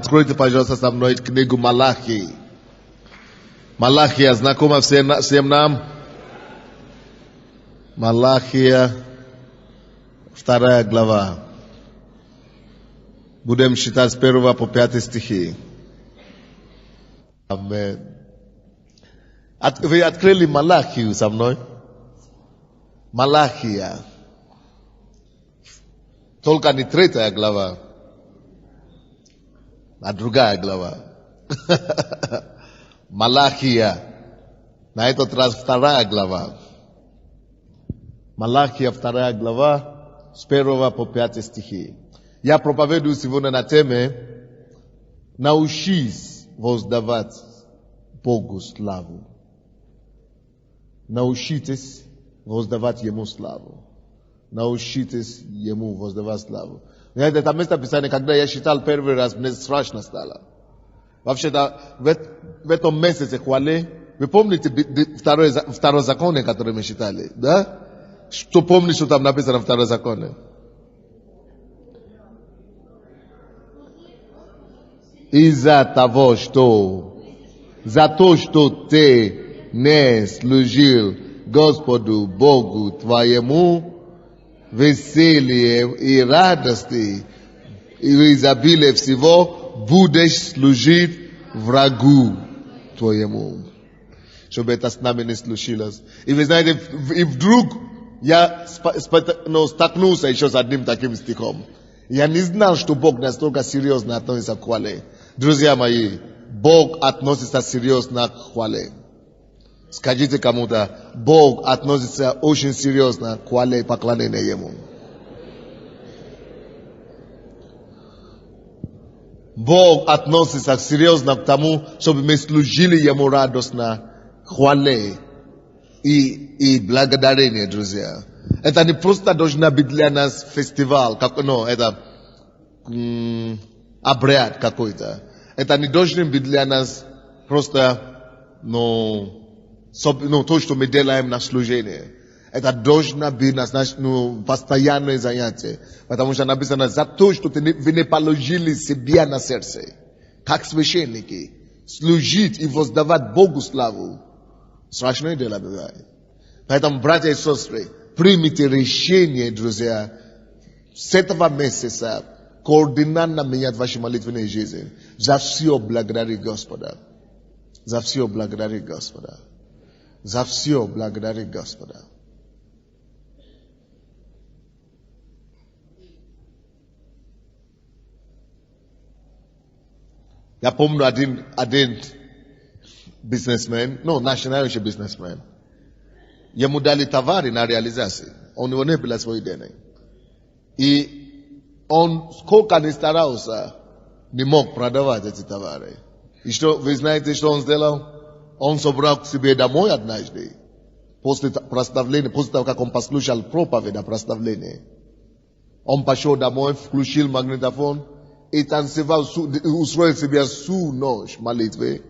Откройте, пожалуйста, со мной книгу Малахии. Малахия, знакома всем нам? Малахия, 2 глава. Будем читать с 1 по 5 стихи. Амин. Вы открыли Малахию со мной? Малахия. Только не 3 глава, а другая глава. Малахия. На этот раз 2 глава. Малахия, 2 глава, с 1 по 5 стихи. Я проповедую сегодня на теме «Научись воздавать Богу славу». Научитесь воздавать Ему славу. Научитесь Ему воздавать славу. Это место Писания, когда я читал первый раз, мне страшно стало. Вообще-то, в этом месяце хвали, вы помните второй закон, который мы читали, да? Что помнишь, что там написано в 2 законе? Из-за того, что за то, что ты не служил Господу Богу твоему, веселье и радости и изобилие всего будешь служить врагу твоему. Чтобы это с нами не случилось. И вы знаете, и вдруг я столкнулся еще с одним таким стихом. Я не знал, что Бог настолько серьезно относится к хвале. Друзья мои, Бог относится серьезно к хвале. Скажите кому-то, Бог относится очень серьезно к хвале и поклонению Ему. Бог относится серьезно к тому, чтобы мы служили Ему радостно, хвале и благодарение, друзья. Это не просто должна быть для нас фестиваль, это обряд какой-то. Это не должно быть для нас просто, то, что мы делаем на служение. Это должно быть постоянное занятие. Потому что написано, за то, что вы не положили себя на сердце, как священники, служить и воздавать Богу славу. Страшное дело бывает. Поэтому, братья и сестры, примите решение, друзья, с этого месяца кардинально менять ваши молитвенные жизни. За все благодарить Господа. За все благодарить Господа. За все благодарить Господа. Я помню один бизнесмен, начинающий бизнесмен. Ему дали товары на реализацию. Он его не был свой день. И он сколько не старался, не мог продавать эти товары. И что, вы знаете, что он сделал? Он собрал к себе домой однажды, после прославления, после того, как он послушал проповедь о прославлении. Он пошел домой, включил магнитофон и танцевал, устроил себе всю ночь молитвы.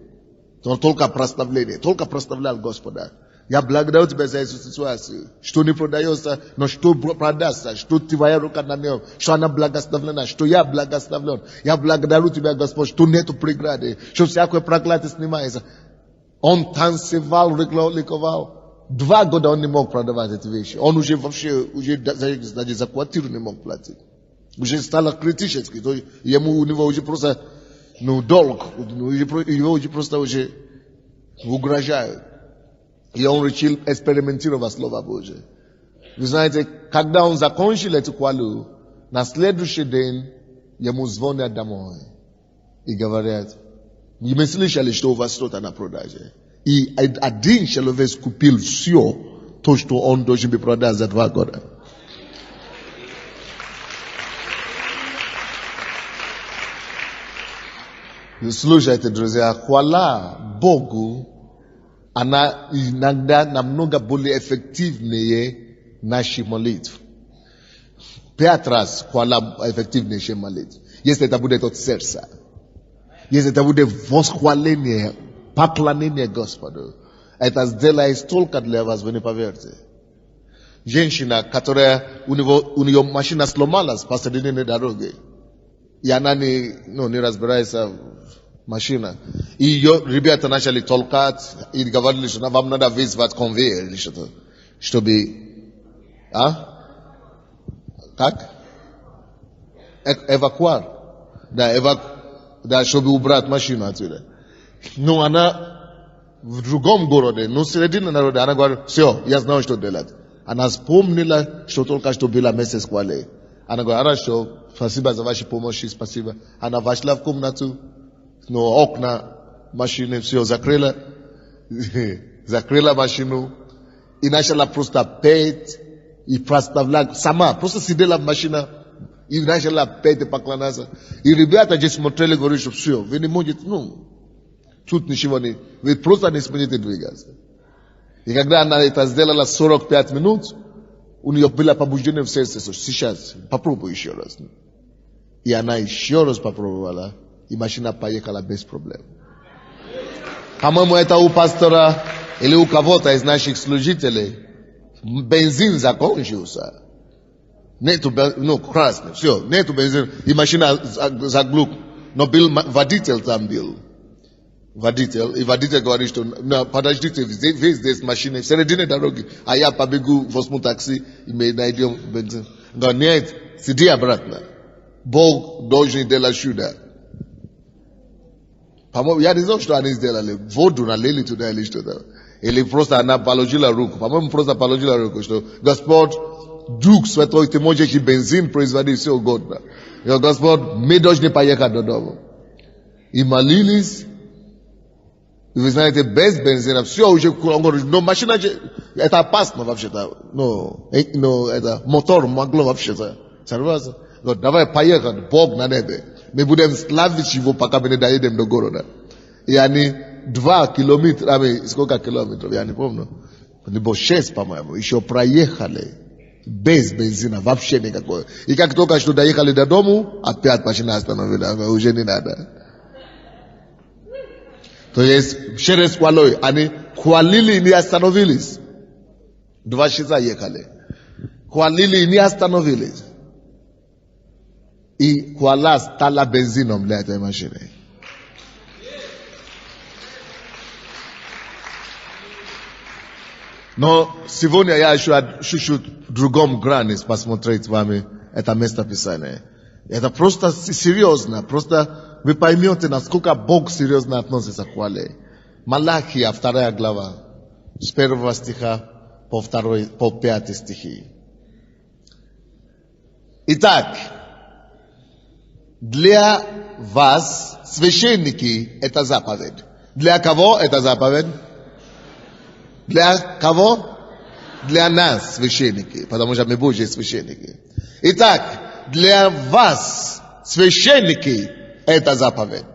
Только прославление, только прославлял Господа. Я благодарю тебя за эту ситуацию, что не продается, но что продастся, что твоя рука на нем, что она благословлена, что я благословлен. Я благодарю тебя, Господь, что нету преграды, что всякое проклятие снимается. Он танцевал, ликовал. 2 года он не мог продавать эти вещи. Он уже за квартиру не мог платить. Уже стало критически. У него уже просто, долг. Его уже просто угрожают. И он решил экспериментировать Слово Божие. Вы знаете, когда он закончил эту хвалу, на следующий день ему звонят домой и говорят, мы слышали, что у вас что-то на продаже. И один человек купил все то, что он должен бы продать за 2 года. Слушайте, друзья, хвала Богу, она иногда намного более эффективнее нашей молитвы. 5 раз хвала эффективнее, чем молитва. Если это будет от сердца. Если это будет восхваление, поклонение Господу. Это сделает столько для вас, вы не поверите. Женщина, которая у нее машина сломалась посредине дороги. И она не разбирается в машинах. И ее ребята начали толкать и говорили, что вам надо вызвать конвейер или что-то, чтобы... Как? Эвакуар. Да, чтобы убрать машину отсюда. Но она в другом городе, в середине народа, она говорит, все, я знаю, что делать. Она вспомнила, что только что была месяц хвали. Она говорит, хорошо, спасибо за вашу помощь, спасибо. Она вошла в комнату, но окна машины все закрыла, закрыла машину и начала просто петь и проставлять сама, просто сидела в машине и начала петь и поклоняться. И ребята же смотрели, говорили, что все, вы не можете, тут ничего не, вы просто не сможете двигаться. И когда она это сделала 45 минут, у нее было побуждение в сердце, что сейчас попробуй еще раз. И она еще раз попробовала, и машина поехала без проблем. По-моему, это у пастора или у кого-то из наших служителей бензин закончился. Нету, красный, все, нету бензина, и машина заглух. Но был водитель там был. И водитель говорит, что подождите, вы здесь машина в середине дороги, а я побегу, возьму такси, и мы найдем бензин. Говорит, нет, сиди обратно. Бог должен делать чудо. По-моему, я не знаю, что они сделали. Воду налили туда или что-то. Или просто она положила руку. По-моему, просто положила руку, что Господь, Дух Святой, ты можешь и бензин производить все угодно. И Господь, мы должны поехать додому. И молились. И вы знаете, без бензина, все уже, но машина, это опасно вообще-то. Это мотор могло вообще-то сорваться. Давай поехать, Бог на небе. Мы будем славить его, пока мы не доедем до города. И они 2 километра, сколько километров, я не помню. Либо 6, по-моему, еще проехали. Без бензина, вообще никакой. И как только что доехали до дому, опять машина остановила, уже не надо. То есть, через хвалой, они хвалили и не остановились. 2 часа ехали. Хвалили и не остановились. И хвала стала бензином для этой машины. Но сегодня я еще чуть-чуть в другом грани посмотреть с вами это местописание. Это просто серьезно, просто вы поймете, насколько Бог серьезно относится к хвале. Малахия, 2 глава, с 1 стиха по 5 стихи. Итак, для вас, священники, это заповедь. Для кого это заповедь? Для кого? Для нас, священники, потому что мы Божьи священники. Итак, для вас, священники, это заповедь.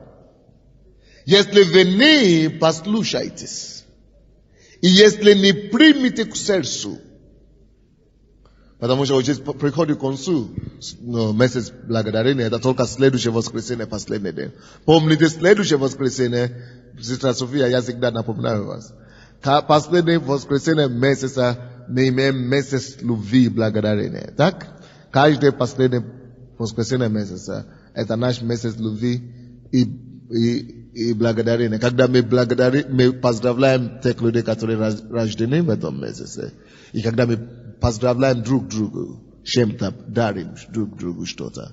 Если вы не послушаетесь, и если не примете к сердцу, потому что уже приходит к концу месяц благодарения, это только следующее воскресенье, последний день. Помните, следующее воскресенье, сестра София, я всегда напоминаю вас. Последнее воскресенье месяца мы имеем месяц любви и благодарения. Так? Каждое последнее воскресенье месяца это наш месяц любви и благодарения. Когда мы поздравляем тех людей, которые рождены в этом месяце. И когда мы поздравляем друг друга, чем-то дарим друг другу что-то.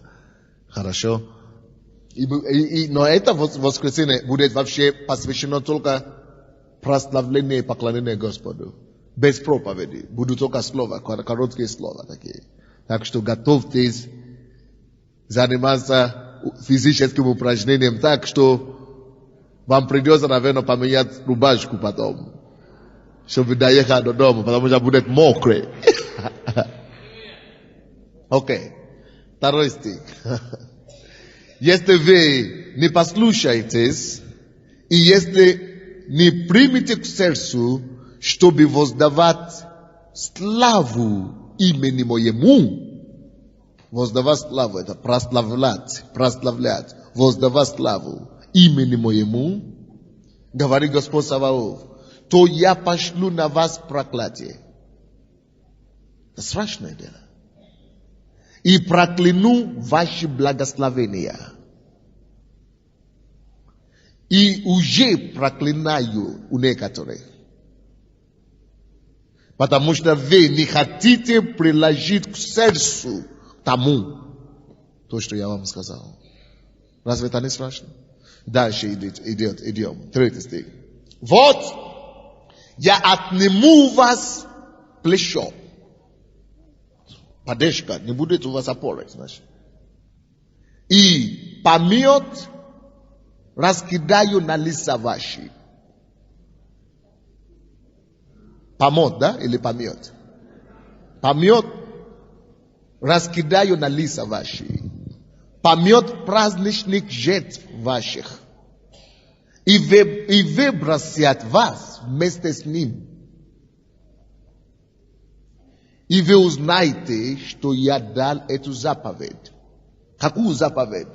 Хорошо? Но это воскресенье будет вообще посвящено только прославлению и поклонению Господу. Без проповеди. Будут только слова, короткие слова такие. Так что готовьтесь заниматься физическим упражнением так, что вам придется, наверное, поменять рубашку потом. Чтобы доехать до дома, потому что будет мокрый. Окей. 2 стих. Если вы не послушаетесь, и если не примете к сердцу, чтобы воздавать славу имени моему, воздавать славу, это прославлять, воздавать славу имени моему, говорит Господь Саваоф, то я пошлю на вас проклятие. Это страшное дело. И прокляну ваши благословения. И уже проклинаю у некоторых. Потому что вы не хотите приложить к сердцу тому, то, что я вам сказал. Разве это не страшно? Дальше идем. 3 стих. Вот, я отниму у вас плечо. Поддержка, не будет у вас опоры, значит. И помет раскидаю на лица ваши. Помет, да? Или помет? Помет раскидаю на лица ваши. Помет праздничных жертв ваших. И выбросят вас вместе с ним. И вы узнаете, что я дал эту заповедь. Какую заповедь?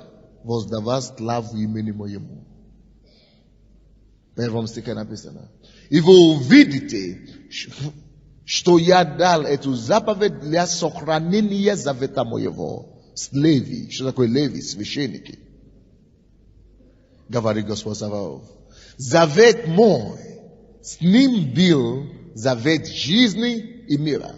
Воздавать славу имени моему. В 1 стихе написано. И вы увидите, что я дал эту заповедь для сохранения завета моего. С Леви. Что такое Леви? Священники. Говорит Господь Саваоф. Завет мой. С ним был завет жизни и мира.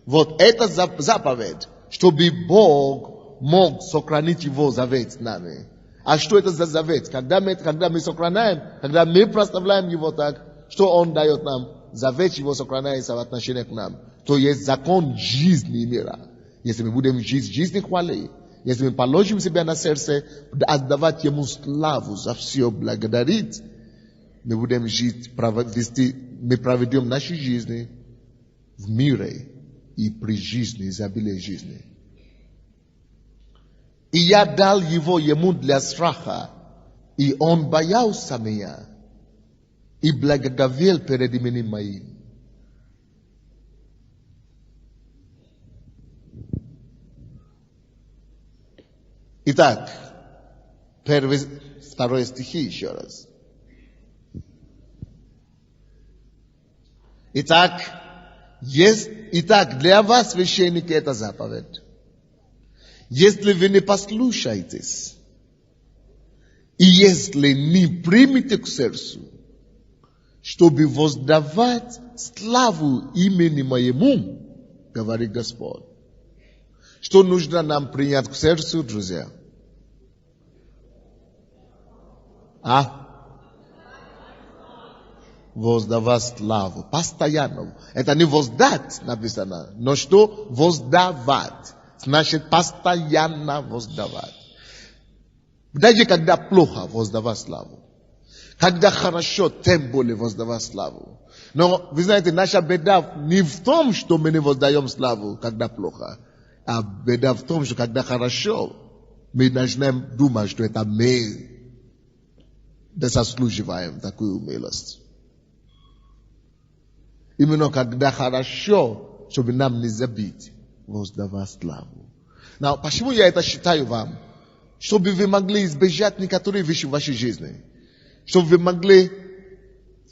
Вот это заповедь, чтобы Бог мог сохранить его завет с нами. А что это за завет? Когда мы сохраняем, когда мы прославляем его так, что он дает нам? Завет его сохраняется в отношении к нам. То есть закон жизни и мира. Если мы будем жить жизни хвалы, если мы положим себя на сердце, отдавать ему славу за все, благодарить, мы будем жить, мы проведем наши жизни в мире и при жизни, изобилии жизни. И я дал ему для страха, и он боялся меня, и благоговел перед именем моим. Итак, 2 стихи еще раз. Итак, для вас, священники, это заповедь. Если вы не послушаетесь, и если не примете к сердцу, чтобы воздавать славу имени моему, говорит Господь. Что нужно нам принять к сердцу, друзья? Воздавать славу. Постоянно. Это не воздать написано, но что? Воздавать. Значит, постоянно воздавать. Даже когда плохо, воздавать славу. Когда хорошо, тем более воздавать славу. Но, вы знаете, наша беда не в том, что мы не воздаем славу, когда плохо. А беда в том, что когда хорошо, мы начинаем думать, что это мы заслуживаем такую милость. Именно когда хорошо, чтобы нам не забыть воздавать славу. Но почему я это считаю вам? Чтобы вы могли избежать некоторые вещи в вашей жизни. Чтобы вы могли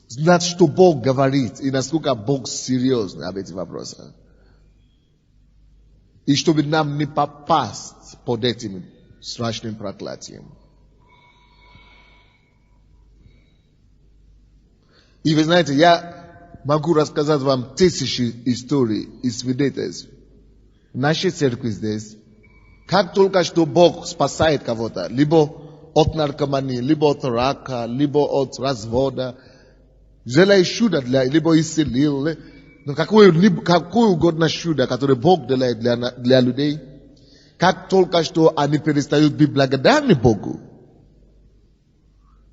знать, что Бог говорит, и насколько Бог серьезный об этих вопросах. И чтобы нам не попасть под этим страшным проклятием. И вы знаете, я могу рассказать вам тысячи историй и свидетельств в нашей церкви здесь. Как только что Бог спасает кого-то, либо от наркомании, либо от рака, либо от развода, делает чудо либо исцелил, но какое угодно чудо, которое Бог делает для людей, как только что они перестают быть благодарны Богу,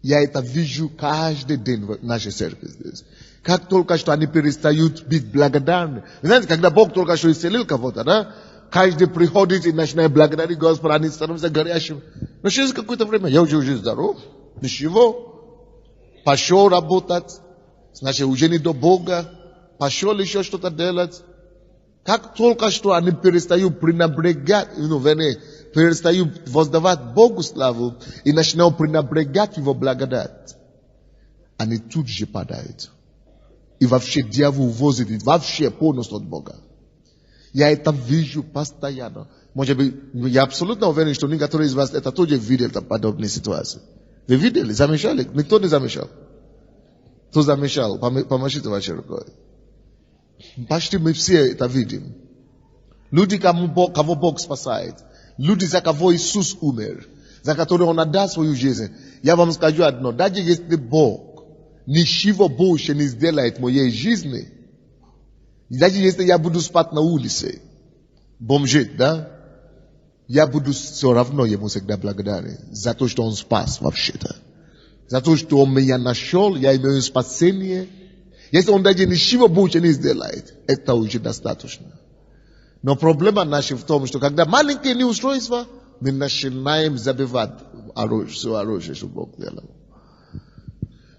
я это вижу каждый день в нашей церкви здесь. Как только что они перестают быть благодарны. Знаете, когда Бог только что исцелил кого-то, да? Каждый приходит и начинает благодарить Господа, они становятся горящими. Но через какое-то время я уже здоров, ничего. Пошел работать, значит, уже не до Бога. Пошел еще что-то делать. Как только что они перестают пренебрегать, перестают воздавать Богу славу и начинают пренебрегать Его благодать, они тут же падают. И вообще дьявол увозит их вообще полностью от Бога. Я это вижу постоянно. Может быть, я абсолютно уверен, что некоторые из вас это тоже видели подобные ситуации. Вы видели? Замечали? Никто не замечал. Кто замечал? Помашите вашей рукой. Почти мы все это видим. Люди, кого Бог спасает. Люди, за кого Иисус умер. За которые Он отдал свою жизнь. Я вам скажу одно. Даже если Бог ничего больше не сделает в моей жизни, даже если я буду спать на улице, бомжить, да? Я буду все равно Ему всегда благодарен за то, что Он спас вообще-то. За то, что Он меня нашел, я имею спасение. Если Он даже ничего больше не сделает, это уже достаточно. Но проблема наша в том, что когда маленькие неустройства, мы начинаем забивать все оружие, что Бог делал.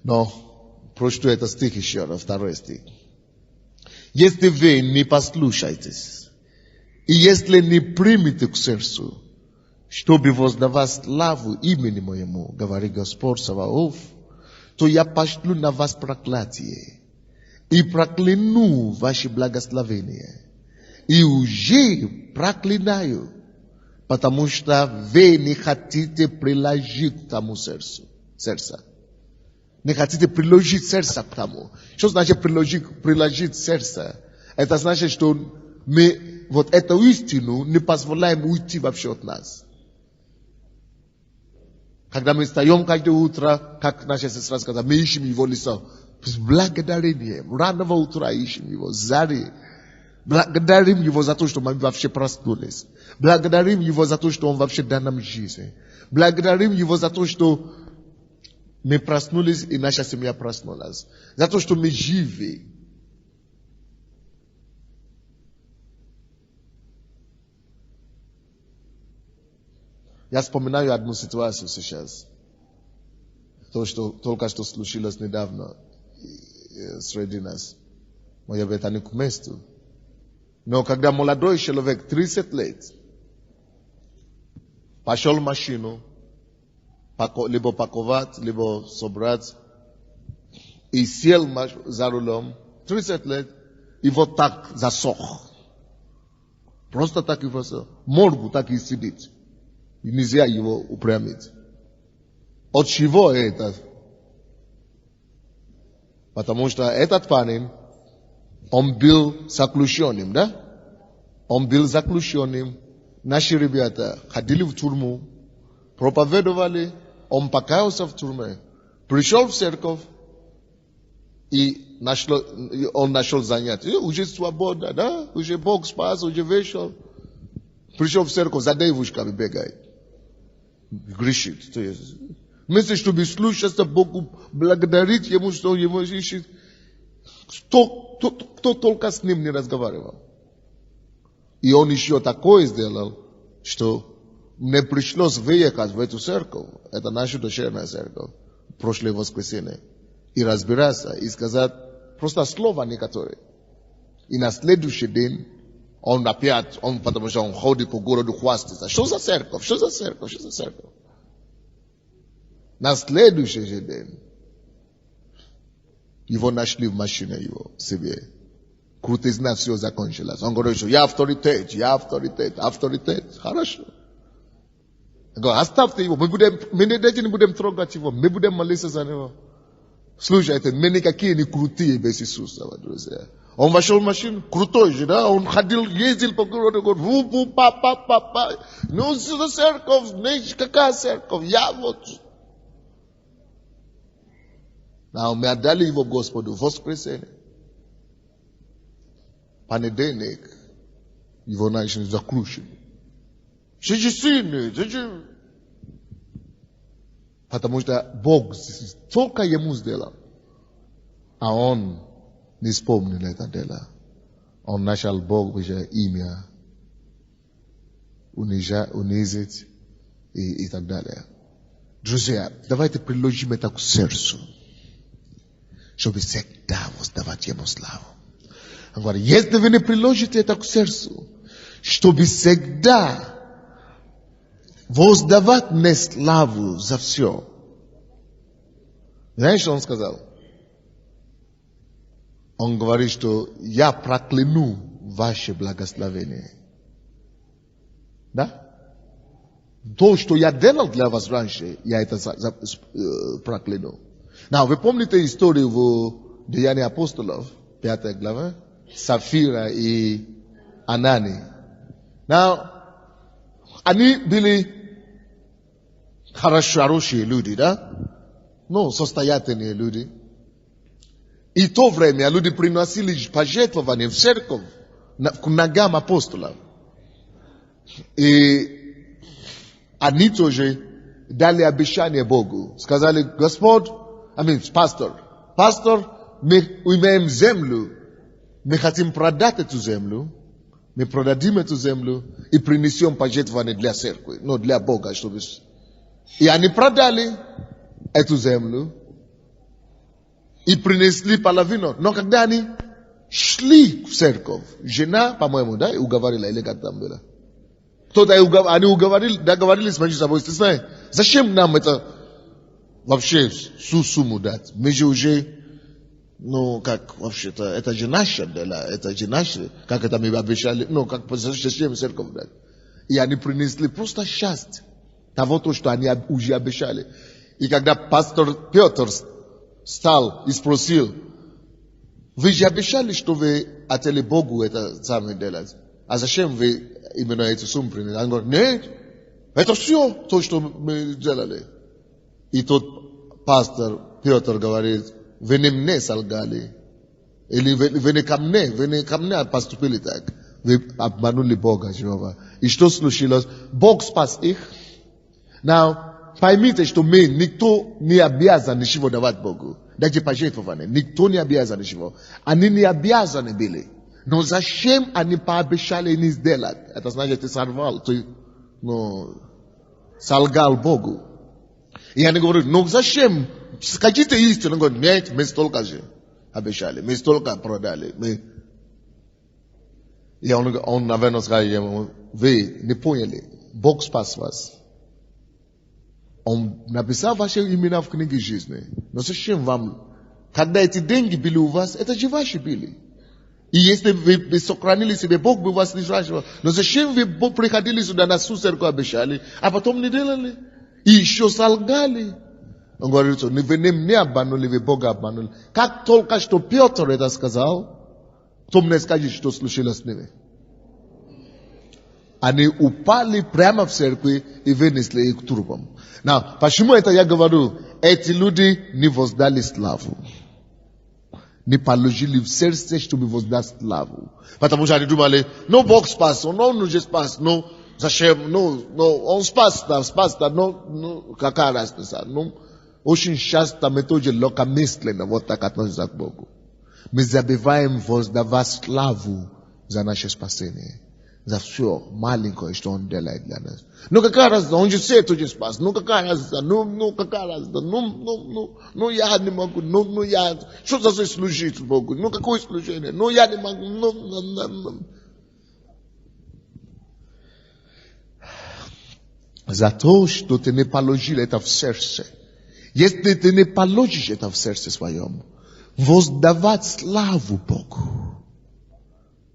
Но прочту этот стих еще раз, второй стих. Если вы не послушаетесь, и если не примете к сердцу, чтобы воздавать славу имени моему, говорит Господь Саваоф, то я пошлю на вас проклятие и прокляну ваши благословения. И уже проклинаю, потому что вы не хотите приложить к тому сердце. Не хотите приложить сердце к тому. Что значит приложить сердце? Это значит, что мы вот эту истину не позволяем уйти вообще от нас. Когда мы встаем каждое утро, как наша сестра сказала, мы ищем Его лицо. С благодарением. Раннего утра ищем Его. Зари. Благодарим Его за то, что мы вообще проснулись. Благодарим Его за то, что Он вообще дал нам жизнь. Благодарим Его за то, что мы проснулись и наша семья проснулась. За то, что мы живы. Я вспоминаю одну ситуацию сейчас. То, что только что случилось недавно среди нас. Может быть, это не к месту. Но когда молодой человек, 30 лет, пошел в машину, либо паковать, либо собрать, и сел за рулем, 30 лет, и вот так засох. Просто так и засох. Моргу так и сидит. И нельзя его упрямить. От чего это? Потому что этот парень, он был заключенным, да? Он был заключенным. Наши ребята ходили в тюрьму, проповедовали, он покаялся в тюрьме, пришел в церковь, и он нашел занятие. Уже свобода, да? Уже Бог спас, уже вышел. Пришел в церковь, за девушками бегает. Грешит. Вместо чтобы слушаться Богу, благодарить Ему, что Ему ищет. Кто только с Ним не разговаривал. И он еще такое сделал, что мне пришлось выехать в эту церковь. Это наша дочерняя церковь. Прошлое воскресенье. И разбираться, и сказать просто слова некоторые. И на следующий день он опять, потому что он ходит по городу хвастается. Что за церковь? Что за церковь? Что за церковь? На следующий же день его нашли в машине его себе. Крутизна все закончилась. Он говорит, что я авторитет. Хорошо. Я говорю, оставьте его. Мы даже не будем трогать его. Мы будем молиться за него. Слушайте, мы никакие не крутые без Иисуса, друзья. Он вошел в машину, крутой же, да? Он ездил по городу, говорит, па. Ну, за церковь, какая церковь? Я вот. Но мы отдали его Господу в воскресенье. Понедельник его начали заключить. Сиди сильный, потому что Бог только ему сделал. А он не вспомнил это дело. Он начал Бог уже имя унизить и так далее. Друзья, давайте приложим это к сердцу, чтобы всегда воздавать Ему славу. Он говорит, если вы не приложите это к сердцу, чтобы всегда воздавать мне славу за все. Знаешь, что он сказал? Он говорит, что я прокляну ваше благословение. Да? То, что я делал для вас раньше, я это прокляну. Вы помните историю в Деянии апостолов, 5 глава? Сафира и Анани. Они были хорошие люди, да? Состоятельные люди. И в то время люди приносили пожертвования в церковь к ногам апостолов. И они тоже дали обещание Богу. Сказали: Господь, пастор, мы имеем землю, мы хотим продать эту землю, мы продадим эту землю и принесем пожертвование для церкви, для Бога, чтобы... И они продали эту землю и принесли половину. Но когда они шли в церковь, жена, по-моему, да, уговорила, или как там было? Кто-то они договорились между собой, ты знаешь, зачем нам это вообще всю сумму дать? Мы же уже, как вообще-то, это же наше дело, это же наше, как это мы обещали, зачем церковь дать? И они принесли просто счастье того, что они уже обещали. И когда пастор Петр встал и спросил: вы же обещали, что вы хотели Богу это самое делать, а зачем вы именно эту сумму принесли? Он говорит: нет, это все то, что мы сделали. И тот пастор Петр говорит: вы не мне солгали, или вы не ко мне поступили так. Вы обманули Бога, Жehova. И что случилось? Бог спас их. Поймите, что никто не обязан ничего давать Богу. Даже пожертвования. Никто не обязан ничего. Они не обязаны были. Но зачем они пообещали не сделать? Это значит, ты сорвал, ты солгал Богу. И они говорят: зачем? Скажите истину. Он говорит: нет, мы столько же обещали, мы столько продали. И он, наверное, сказал ему: вы не поняли, Бог спас вас. Он написал ваши имена в книге жизни. Но зачем вам? Когда эти деньги были у вас, это же ваши были. И если вы сохранили себе, Бог бы вас не спрашивал. Но зачем вы приходили сюда, на всю церковь обещали, а потом не делали? И еще солгали. Он говорит, что вы не меня обманули, вы Бога обманули. Как только что Петр это сказал, кто мне скажет, что случилось с ними? Они упали прямо в церкви и вынесли их к трупам. Почему это я говорю? Эти люди не воздали славу. Не положили в сердце, чтобы воздать славу. Потому что они думали: Бог спас, он уже спас, зачем, он спас, какая разница? Очень часто мы тоже легкомысленно вот так относимся к Богу. Мы забываем воздавать славу за наше спасение. За все маленькое, что он делает для нас. Какая разница? Он же все тоже спас. Какая разница? Какая разница? Я не могу. Я... Что за служить Богу? Какое служение? Я не могу. За то, что ты не положил это в сердце. Если ты не положишь это в сердце своем, воздавать славу Богу,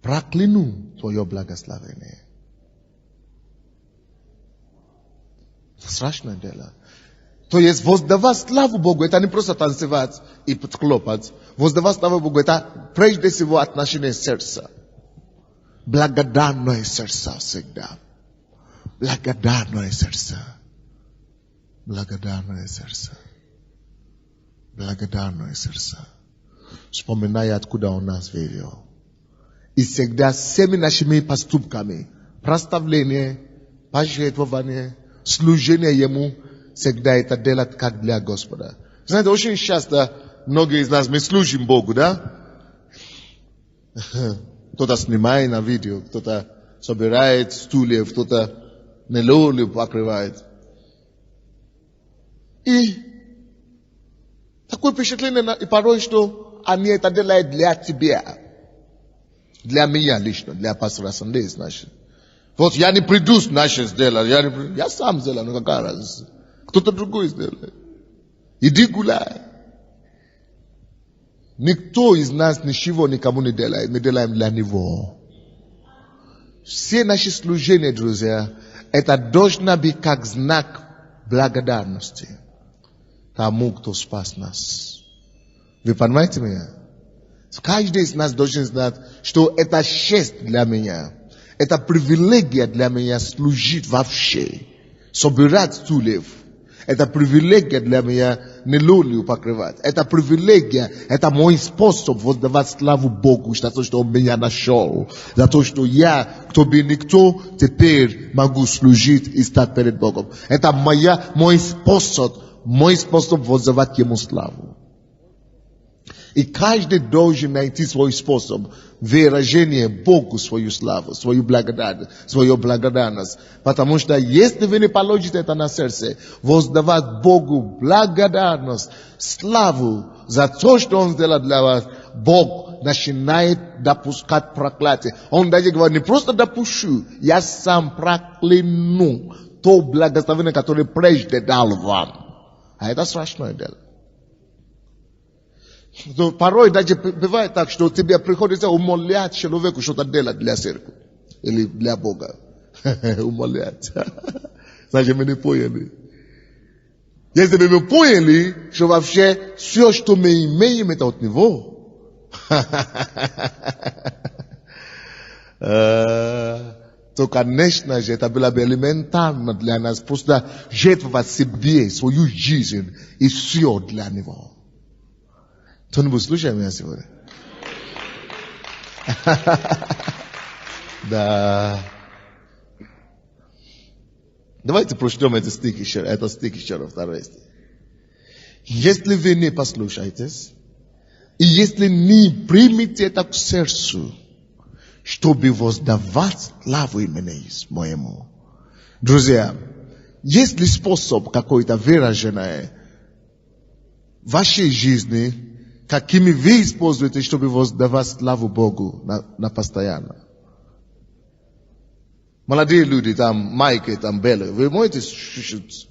прокляну твое благословение. Страшное дело. То есть воздавать славу Богу, это не просто танцевать и хлопать. Воздавать славу Богу, это прежде всего отношение сердца. Благодарное сердце всегда. Благодарное сердце. Благодарное сердце. Благодарное сердце. Вспоминая, откуда он нас вывел. И всегда всеми нашими поступками, прославление, пожертвование, служение Ему, всегда это делать как для Господа. Знаете, очень часто многие из нас, мы служим Богу, да? Кто-то снимает на видео, кто-то собирает стулья, кто-то нелолю покрывает. И такое впечатление, и порой, что они это делают для тебя. Для меня лично, для пастора Сандея, значит. Вот я не приду с нашей сделать, я сам сделаю, какая разница. Кто-то другой сделает. Иди гуляй. Никто из нас ничего никому не делает, мы делаем для него. Все наши служения, друзья, это должно быть как знак благодарности тому, кто спас нас. Вы понимаете меня? Каждый из нас должен знать, что это честь для меня. Это привилегия для меня служить вообще. Собирать стульев. Это привилегия для меня нелолию покрывать. Это привилегия, это мой способ воздавать славу Богу за то, что Он меня нашел. За то, что я, кто бы никто, теперь могу служить и стать перед Богом. Это мой способ воздавать Ему славу. И каждый должен найти свой способ выражения Богу свою славу, свою благодарность. Потому что если вы не положите это на сердце, воздавать Богу благодарность, славу за то, что Он сделал для вас, Бог начинает допускать проклятие. Он даже говорит, не просто допущу, я сам прокляну то благословение, которое прежде дал вам. А это страшное дело. Но порой даже бывает так, что тебе приходится умолять человеку что-то делать для церкви или для Бога. Умолять. Значит, мы не поняли. Если бы мы поняли, что вообще все, что мы имеем, это от Него. То, конечно же, это было бы элементарно для нас просто жертвовать себе, свою жизнь и все для Него. Кто-нибудь слушает меня сегодня? Да. Давайте прочтем этот стих еще раз, второй стих. Если вы не послушаетесь, и если не примете это к сердцу, чтобы воздавать славу имени моему. Друзья, есть ли способ какой-то выраженный в вашей жизни, какими вы используете, чтобы воздавать славу Богу на постоянно? Молодые люди, там Майки, там Беллы, вы можете чуть-чуть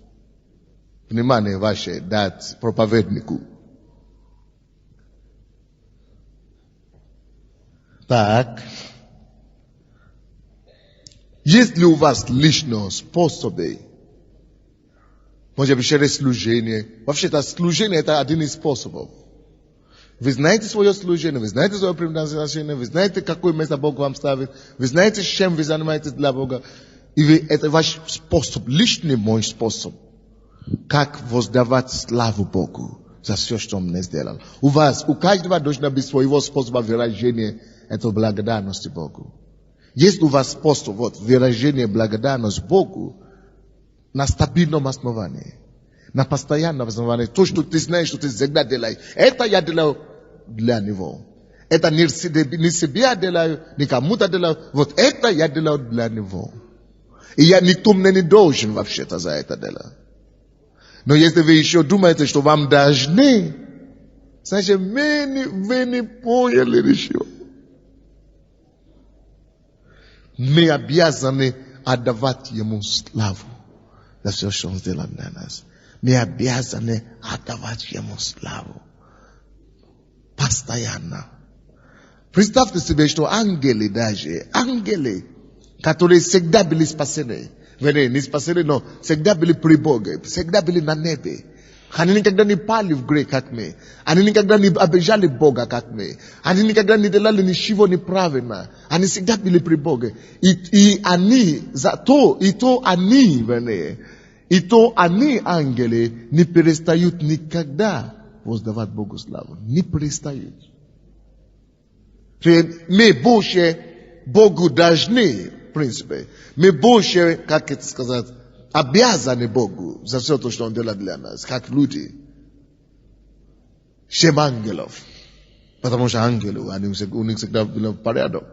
внимание ваше дать проповеднику? Так. Есть ли у вас личные способы? Может быть, через служение. Вообще-то служение это один из способов. Вы знаете свое служение, вы знаете свое предназначение, вы знаете, какое место Бог вам ставит, вы знаете, чем вы занимаетесь для Бога. И это ваш способ, личный мой способ, как воздавать славу Богу за все, что Он мне сделал. У каждого должно быть своего способа выражения этой благодарности Богу. Есть у вас способ выражения благодарности Богу на стабильном основании, на постоянном основании. То, что ты знаешь, что ты всегда делаешь, это я делаю для Него. Это не себе я делаю, не кому-то делаю. Вот это я делаю для Него. И я никто мне не должен вообще-то за это дело. Но если вы еще думаете, что вам должны, значит, вы не поняли еще. Мы обязаны отдавать Ему славу за все, что Он сделал для нас. Мы обязаны отдавать Ему славу. Постоянно. Представьте себе, что ангелы, которые всегда были спасены, не спасены, но всегда были при Боге, всегда были на небе. Они никогда не пали в грех, как мы. Они никогда не обижали Бога, как мы. Они никогда не делали ничего неправильно. Они всегда были при Боге. И они, они, ангелы, не перестают никогда воздавать Богу славу. Не перестают. Мы больше Богу должны, в принципе. Мы больше, как это сказать, обязаны Богу за все то, что Он делает для нас, как люди, чем ангелов. Потому что ангелы, у них всегда был порядок.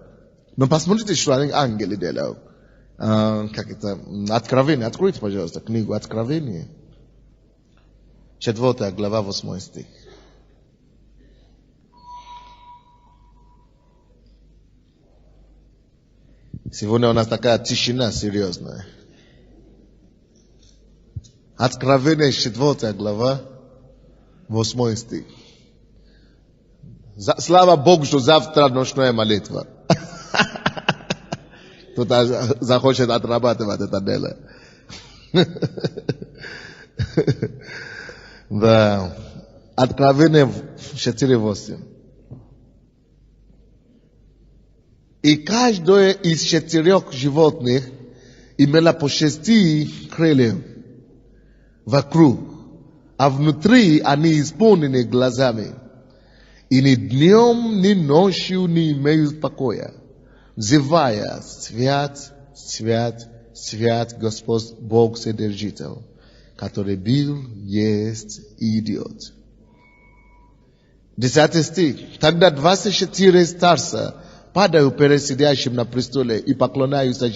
Но посмотрите, что ангелы делают. Как это? Откровение. Откройте, пожалуйста, книгу Откровения. 4 глава, 8 стих. Сегодня у нас такая тишина серьезная. Откровение 4 глава, 8 стих. Слава Богу, что завтра ночная молитва. кто-то захочет отрабатывать это дело. Да. Откровение 4:8. И каждое из 4 животных имело по 6 крыльев вокруг, а внутри они исполнены глазами. И ни днем, ни ночью не имеют покоя, взывая: свят, свят, свят Господь Бог Вседержитель, который был, есть и идет. 10 стих. Тогда 24 старца падают перед сидящим на престоле и поклоняются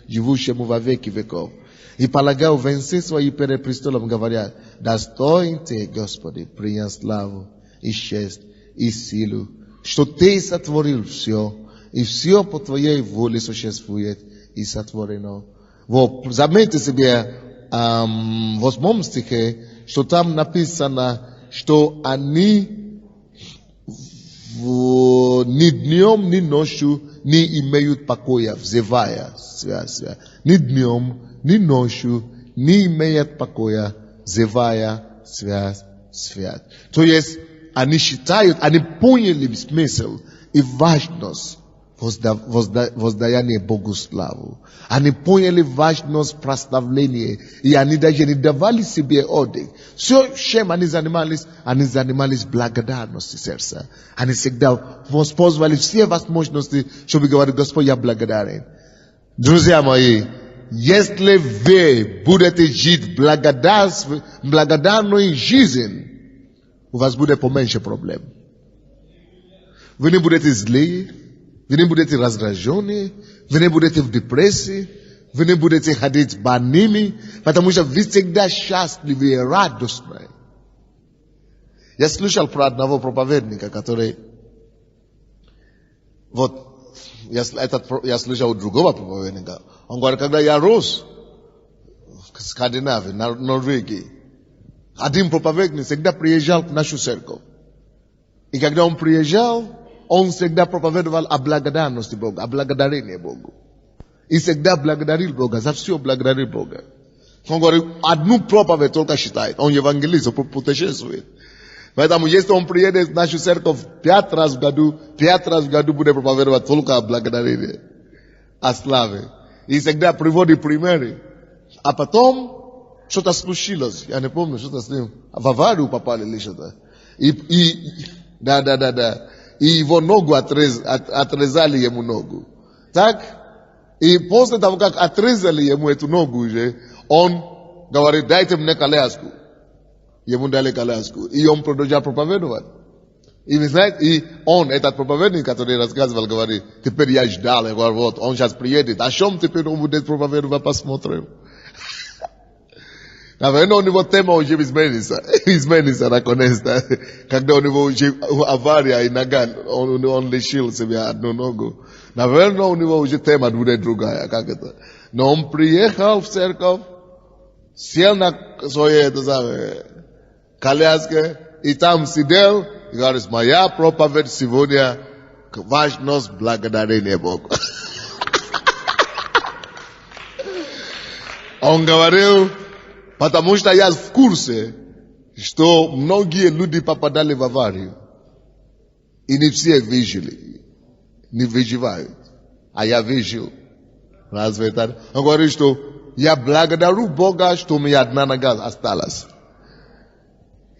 живущему во веки веков. И полагают венцы свои перед престолом, говорят: достоин ты, Господи, принять славу и честь и силу, что ты сотворил все, и все по твоей воле существует и сотворено. Вот, заметьте себе, в 8 стихе, что там написано, что они ни днем, ни ночью не имеют покоя, взывая: свят, свят. Ни днем, ни ночью не имеют покоя, взывая: свят, свят. То есть, они считают, они поняли смысл и важность воздаяния Богу славу. Они поняли важность прославления, и они даже не давали себе отдых. Все, чем они занимались благодарностью сердца. Они всегда воспользовали все возможности, чтобы говорить: Господь, я благодарен. Друзья мои, если вы будете жить благодарной жизнью, у вас будет поменьше проблем. Вы не будете злые, вы не будете раздражены, вы не будете в депрессии, вы не будете ходить больными, потому что вы всегда счастливы и радостны. Я слышал про одного проповедника, который... я слышал у другого проповедника. Он говорит: когда я рос в Скандинавии, на Норвегии, один проповедник всегда приезжал в нашу церковь. И когда он приезжал, он всегда проповедовал о благодарности Бога, о благодарении Богу. И всегда благодарил Бога, за все благодарил Бога. Он говорит, одну проповедь только считает. Он евангелист, он путешествует. Поэтому если он приедет в нашу церковь 5 раз в году будет проповедовать только о благодарении, о славе. И всегда приводит примеры. А потом что-то случилось, я не помню, что-то с ним. В аварию попали или что-то. Да. И его ногу отрезали ему ногу. Так? И после того, как отрезали ему эту ногу уже, он говорит: дайте мне коляску. Ему дали коляску. И он продолжал проповедовать. И вы знаете, и он, этот проповедник, который рассказывал, говорит: теперь я ждал, я говорю, вот, он сейчас приедет. А чем теперь он будет проповедовать, посмотрим. Наверное, у него тема уже изменится наконец-то. Когда у него уже авария и нога, он лишил себя одну ногу. Наверное, у него уже тема будет другая, как это. Но он приехал в церковь, сел на своей, коляске, и там сидел, и говорит: моя проповедь сегодня — важность благодарения Богу. Он говорил: потому что я в курсе, что многие люди попадали в аварию. И не все выжили. Не выживают. А я выжил. Разве это? Он говорит, что я благодарю Бога, что у меня одна нога осталась.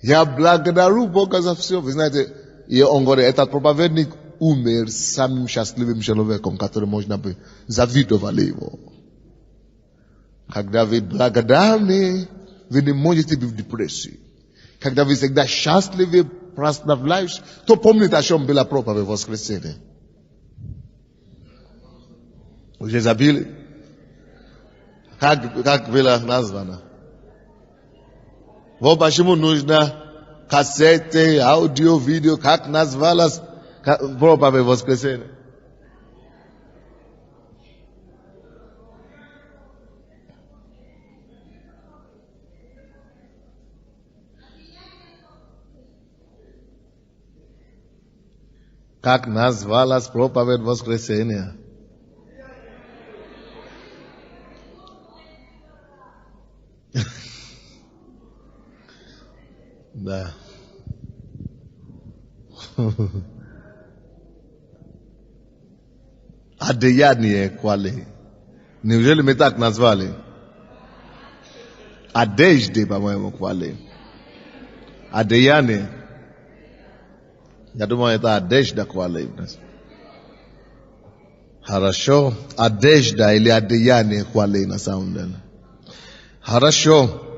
Я благодарю Бога за все. Вы знаете, и он говорит, этот проповедник умер самым счастливым человеком, который можно бы завидовали его. Когда вы благодарны, вы не можете быть в депрессии. Когда вы всегда счастливы, прославляешь, то помните, о чем была проповедь в воскресенье. Уже забили? Как была названа? Вот почему нужно кассеты, аудио, видео, как назвалась проповедь в воскресенье. Как назвалась проповедь воскресенья? Да. А деяние хвалы. Неужели мы так назвали? Одежды, по-моему, хвалы. А деяние. Я думаю, это одежда хвалы. Хорошо. Одежда или одеяние хвалы на самом деле. Хорошо.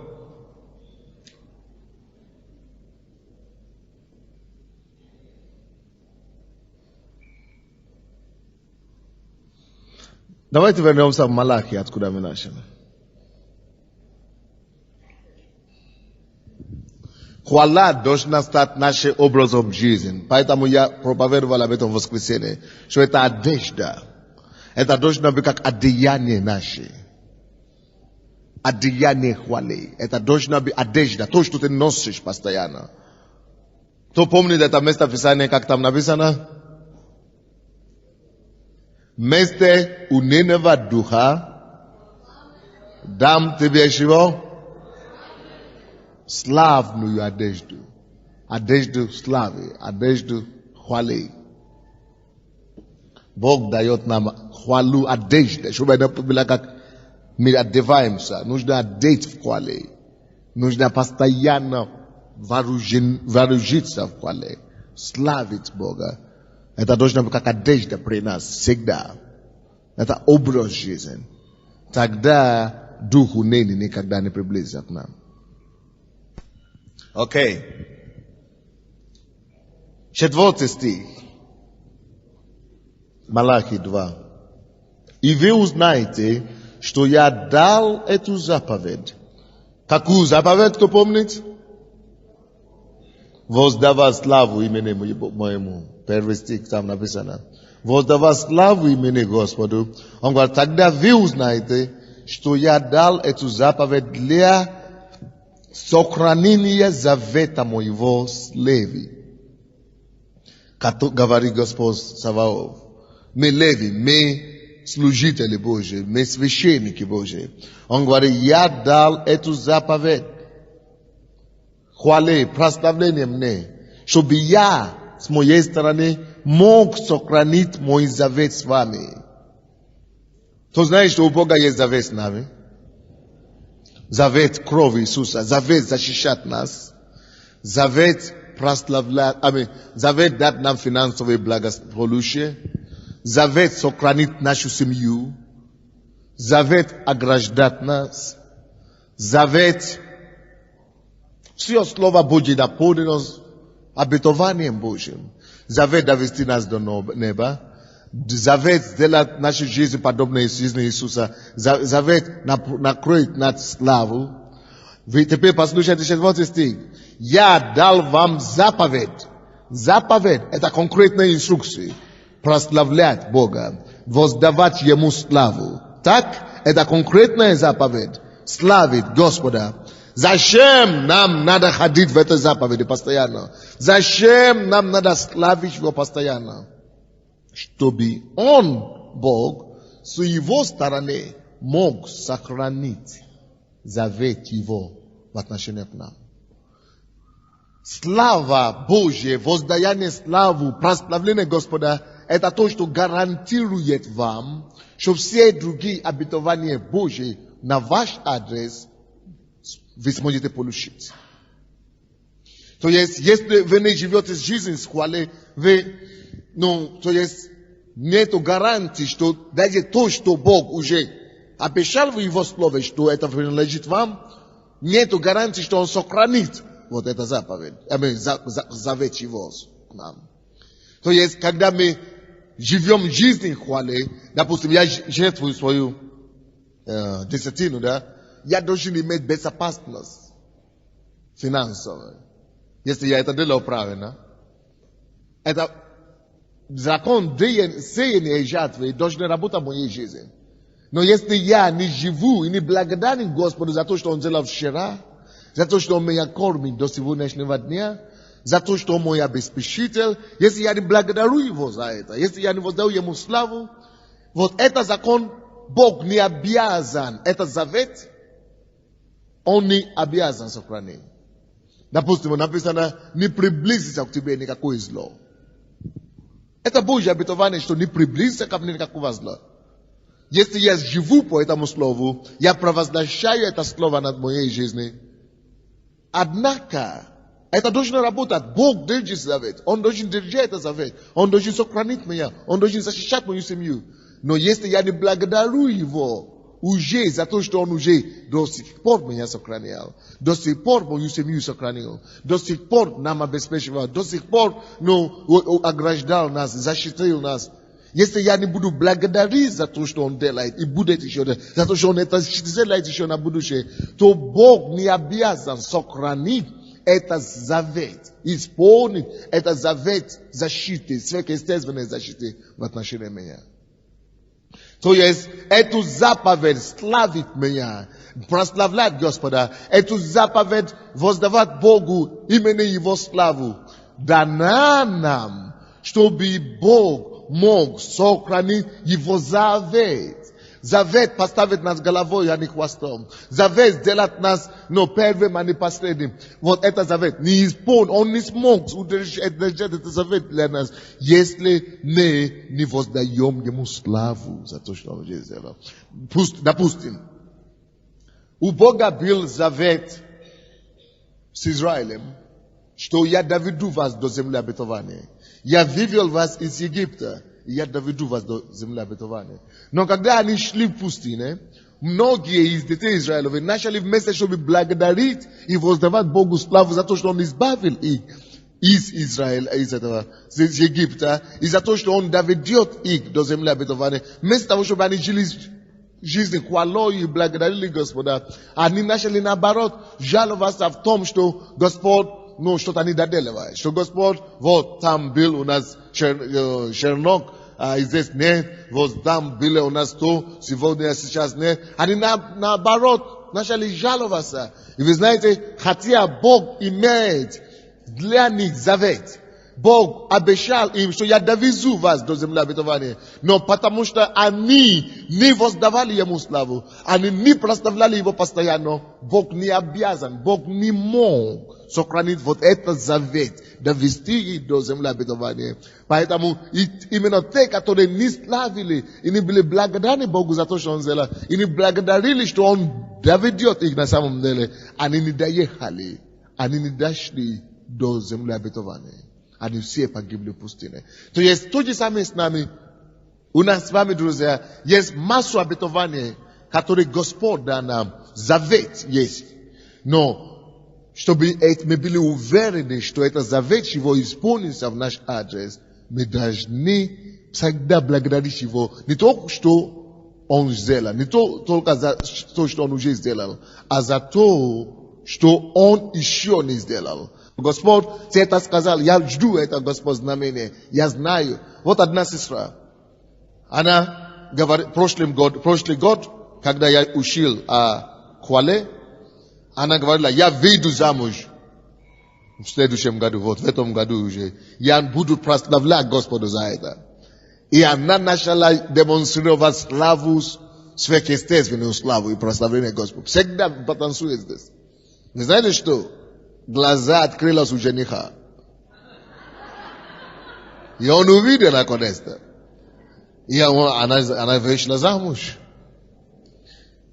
Давайте вернемся в Малахи, откуда мы начали. Хвала должна стать нашим образом жизни. Поэтому я проповедовал об этом в воскресенье, что это одежда. Это должно быть как одеяние наше. Одеяние хвалы. Это должно быть одежда. То, что ты носишь постоянно. Кто помнит это место Писания, как там написано? Месте унынного духа дам тебе чего? Славную одежду. Одежду славы. Одежду хвалы. Бог дает нам хвалу одежды, чтобы это было как мы одеваемся. Нужно одеть в хвале. Нужно постоянно вооружиться в хвале. Славить Бога. Это должно быть как одежда при нас всегда. Это образ жизни. Тогда дух уныния никогда не приблизится к нам. Окей. 4 стих. Малахи 2. И вы узнаете, что я дал эту заповедь. Какую заповедь, кто помнит? Воздавать славу имени моему. Первый стих там написано. Воздавать славу имени Господу. Он говорит, тогда вы узнаете, что я дал эту заповедь для сохранения завета моего с Леви. Говорит Господь Саваоф. Мы Леви, мы служители Божьи, мы священники Божьи. Он говорит, я дал эту заповедь. Хвале, прославление мне, чтобы я с моей стороны мог сохранить мой завет с вами. Кто знает, что у Бога есть завет с нами? Завет крови Иисуса, завет защищать нас, завет прославлять, завет дать нам финансовое благополучие, завет сохранить нашу семью, завет ограждать нас, завет все Слово Божье наполнено обетованием Божьим. Завет довести нас до неба. Завет сделать нашу жизнь подобной жизни Иисуса. Завет накроет нас славу. Вы теперь послушайте 4 стих. Я дал вам заповедь. Заповедь – это конкретные инструкции. Прославлять Бога. Воздавать Ему славу. Так? Это конкретная заповедь. Славить Господа. Зачем нам надо ходить в этой заповеди постоянно? Зачем нам надо славить Его постоянно? Чтобы Он, Бог, с Его стороны мог сохранить завет Его в отношении к нам. Слава Божья, воздаяние славу, прославление Господа, это то, что гарантирует вам, что все другие обетования Божьи на ваш адрес вы сможете получить. То есть, если вы не живете жизнь с хвалой, то есть, нету гарантии, что даже то, что Бог уже обещал в Его Слове, что это принадлежит вам, нету гарантии, что Он сохранит вот это заповедь, завет Его к нам. То есть, когда мы живем жизнью хвалы, допустим, я жертвую свою десятину, да, я должен иметь безопасность финансовую. Если я это делаю правильно. Это закон сеяния и жатвы должен работать в моей жизни. Но если я не живу и не благодарен Господу за то, что Он сделал вчера, за то, что Он меня кормит до сегодняшнего дня, за то, что Он мой обеспечитель, если я не благодарю Его за это, если я не воздаю Ему славу, вот это закон Бог не обязан, это завет, Он не обязан сохранить. Допустим, написано, не приблизится к тебе никакое зло. Это Божье обетование, что не приблизится ко мне никакого зла. Если я живу по этому слову, я провозглашаю это слово над моей жизнью. Однако, это должно работать. Бог держит завет. Он должен держать этот завет. Он должен сохранить меня. Он должен защищать мою семью. Но если я не благодарю Его уже за то, что Он уже до сих пор меня сохранял, до сих пор мою семью сохранил, до сих пор нам обеспечивал, до сих пор ограждал нас, защитил нас. Если я не буду благодарить за то, что Он делает, и будет еще делать, за то, что Он это сделает еще на будущее, то Бог не обязан сохранить этот завет, исполнить этот завет защиты, сверхъестественной защиты в отношении меня. То есть, эту заповедь славить меня, прославлять Господа, эту заповедь воздавать Богу именно Его славу, дана нам, чтобы Бог мог сохранить Его завет. Завет поставить нас головой, а не хвостом. Завет сделать нас, первым, а не последним. Вот это завет. Не исполнен, он не смог удержать этот завет для нас, если мы не воздаем ему славу за то, что он уже сделал. Допустим, у Бога был завет с Израилем, что я доведу вас до земли обетования. Я вывел вас из Египта. Я доведу вас до земли обетования. Но когда они шли в пустыне, многие из детей Израилевых начали вместе, чтобы благодарить и воздавать Богу славу за то, что Он избавил их из Израиля, из Египта, и за то, что Он доведет их до земли обетования. Вместо того, чтобы они жили жизнь хвалой и благодарили Господа, они начали наоборот жаловаться в том, что Господь что-то не доделывает. Что Господь, вот там был у нас чернок, и здесь нет, вот там было у нас то, сегодня, сейчас нет. Они наоборот начали жаловаться. И вы знаете, хотя Бог имеет для них завет, Бог обещал им, что я довезу вас до земли обетования. Но потому что они не воздавали Ему славу, они не прославляли Его постоянно, Бог не обязан, Бог не мог сохранить вот этот завет, довести их до земли обетования. Поэтому именно те, которые не славили и не были благодарны Богу за то, что Он сделал, и не благодарили, что Он доведет их на самом деле, они не доехали, они не дошли до земли обетования. Они все погибли в пустыне. То есть то же самое с нами. У нас с вами, друзья, есть массу обетований, которые Господь дал нам. Завет есть. Но чтобы мы были уверены, что это завет Его исполнится в наш адрес, мы должны всегда благодарить Его. Не только, что Он сделал, не только за то, что Он уже сделал, а за то, что Он еще не сделал. Господь это сказал, я жду это, Господь, знамение. Я знаю. Вот одна сестра. Она говорит, прошлый год, когда я учил о хвале, она говорила, я выйду замуж в следующем году, вот в этом году уже. Я буду прославлять Господа за это. И она начала демонстрировать славу, сверхъестественную славу и прославление Господа. Всегда потанцует здесь. Вы знаете что? Глаза открылась у жениха. И он увидел наконец-то. И она вышла замуж.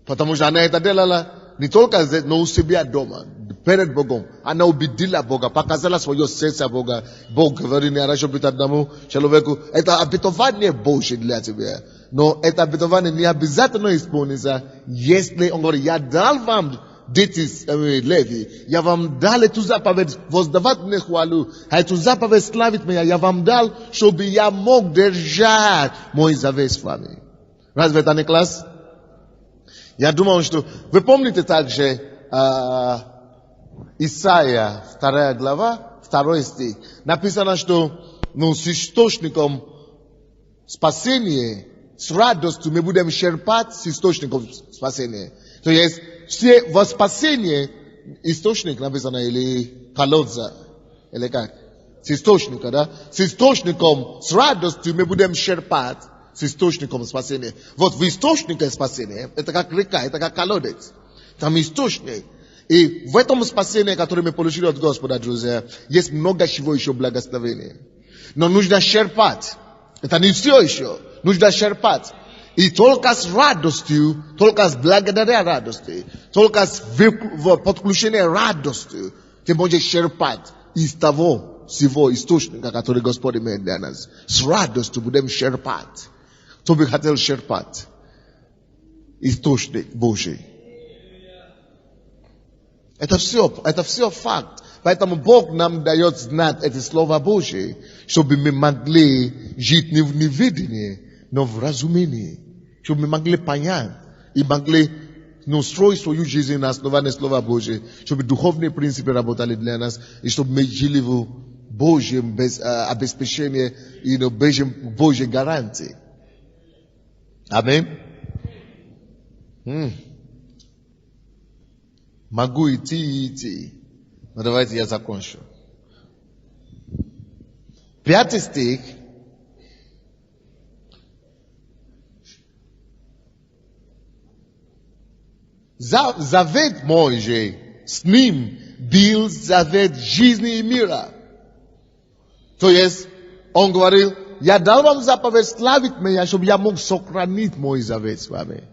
Потому что она это делала не только здесь, но у себя дома. Перед Богом. Она убедила Бога, показала свое сердце Бога. Бог говорит, не хорошо быть одному человеку. Это обетование Божье для тебя. Но это обетование не обязательно исполнится, если он говорит, я дал вам дети Леви, я вам дал эту заповедь воздавать мне хвалу, а эту заповедь славить меня, я вам дал, чтобы я мог держать мой завет с вами. Разве это не класс? Я думаю, что вы помните также Исайя, 2 глава, 2 стих. Написано, что с источником спасения, с радостью мы будем черпать с источником спасения. То есть все во спасение источник написано или колодца, или как? С источника, да? С источником, с радостью мы будем черпать с источником спасения. Вот в источнике спасения, это как река, это как колодец. Там источник. И в этом спасении, которое мы получили от Господа, друзья, есть много чего еще благословения. Но нужно черпать. Это не все еще. Нужно черпать. И только с радостью, только с благодаря радости, только с подключением радостью ты можешь черпать из того всего источника, который Господь имеет для нас. С радостью будем черпать. Кто бы хотел черпать? Источник Божий. Это все факт. Поэтому Бог нам дает знать эти слова Божьи, чтобы мы могли жить не в неведении, но в разумении. Чтобы мы могли понять и могли строить свою жизнь на основании Слова Божьего, чтобы духовные принципы работали для нас, и чтобы мы жили в Божьем обеспечении и Божьей гарантии. Аминь. Могу идти. Но давайте я закончу. 5 стих. Завет мой же с ним был завет жизни и мира. То есть, он говорил, я дал вам заповедь славить меня, чтобы я мог сохранить мой завет с вами.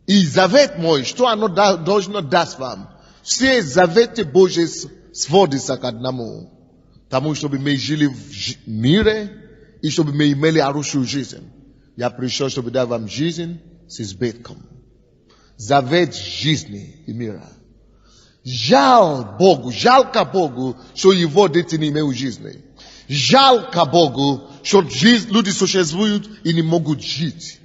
И завет мой, что оно должно дать вам? Все заветы Божьи сводятся к одному. Тому, чтобы мы жили в мире, и чтобы мы имели хорошую жизнь. Я пришел, чтобы дать вам жизнь с избытком. Завет жизни и мира. Жалко Богу, что его дети не имеют жизни. Жалко Богу, что люди существуют и не могут жить.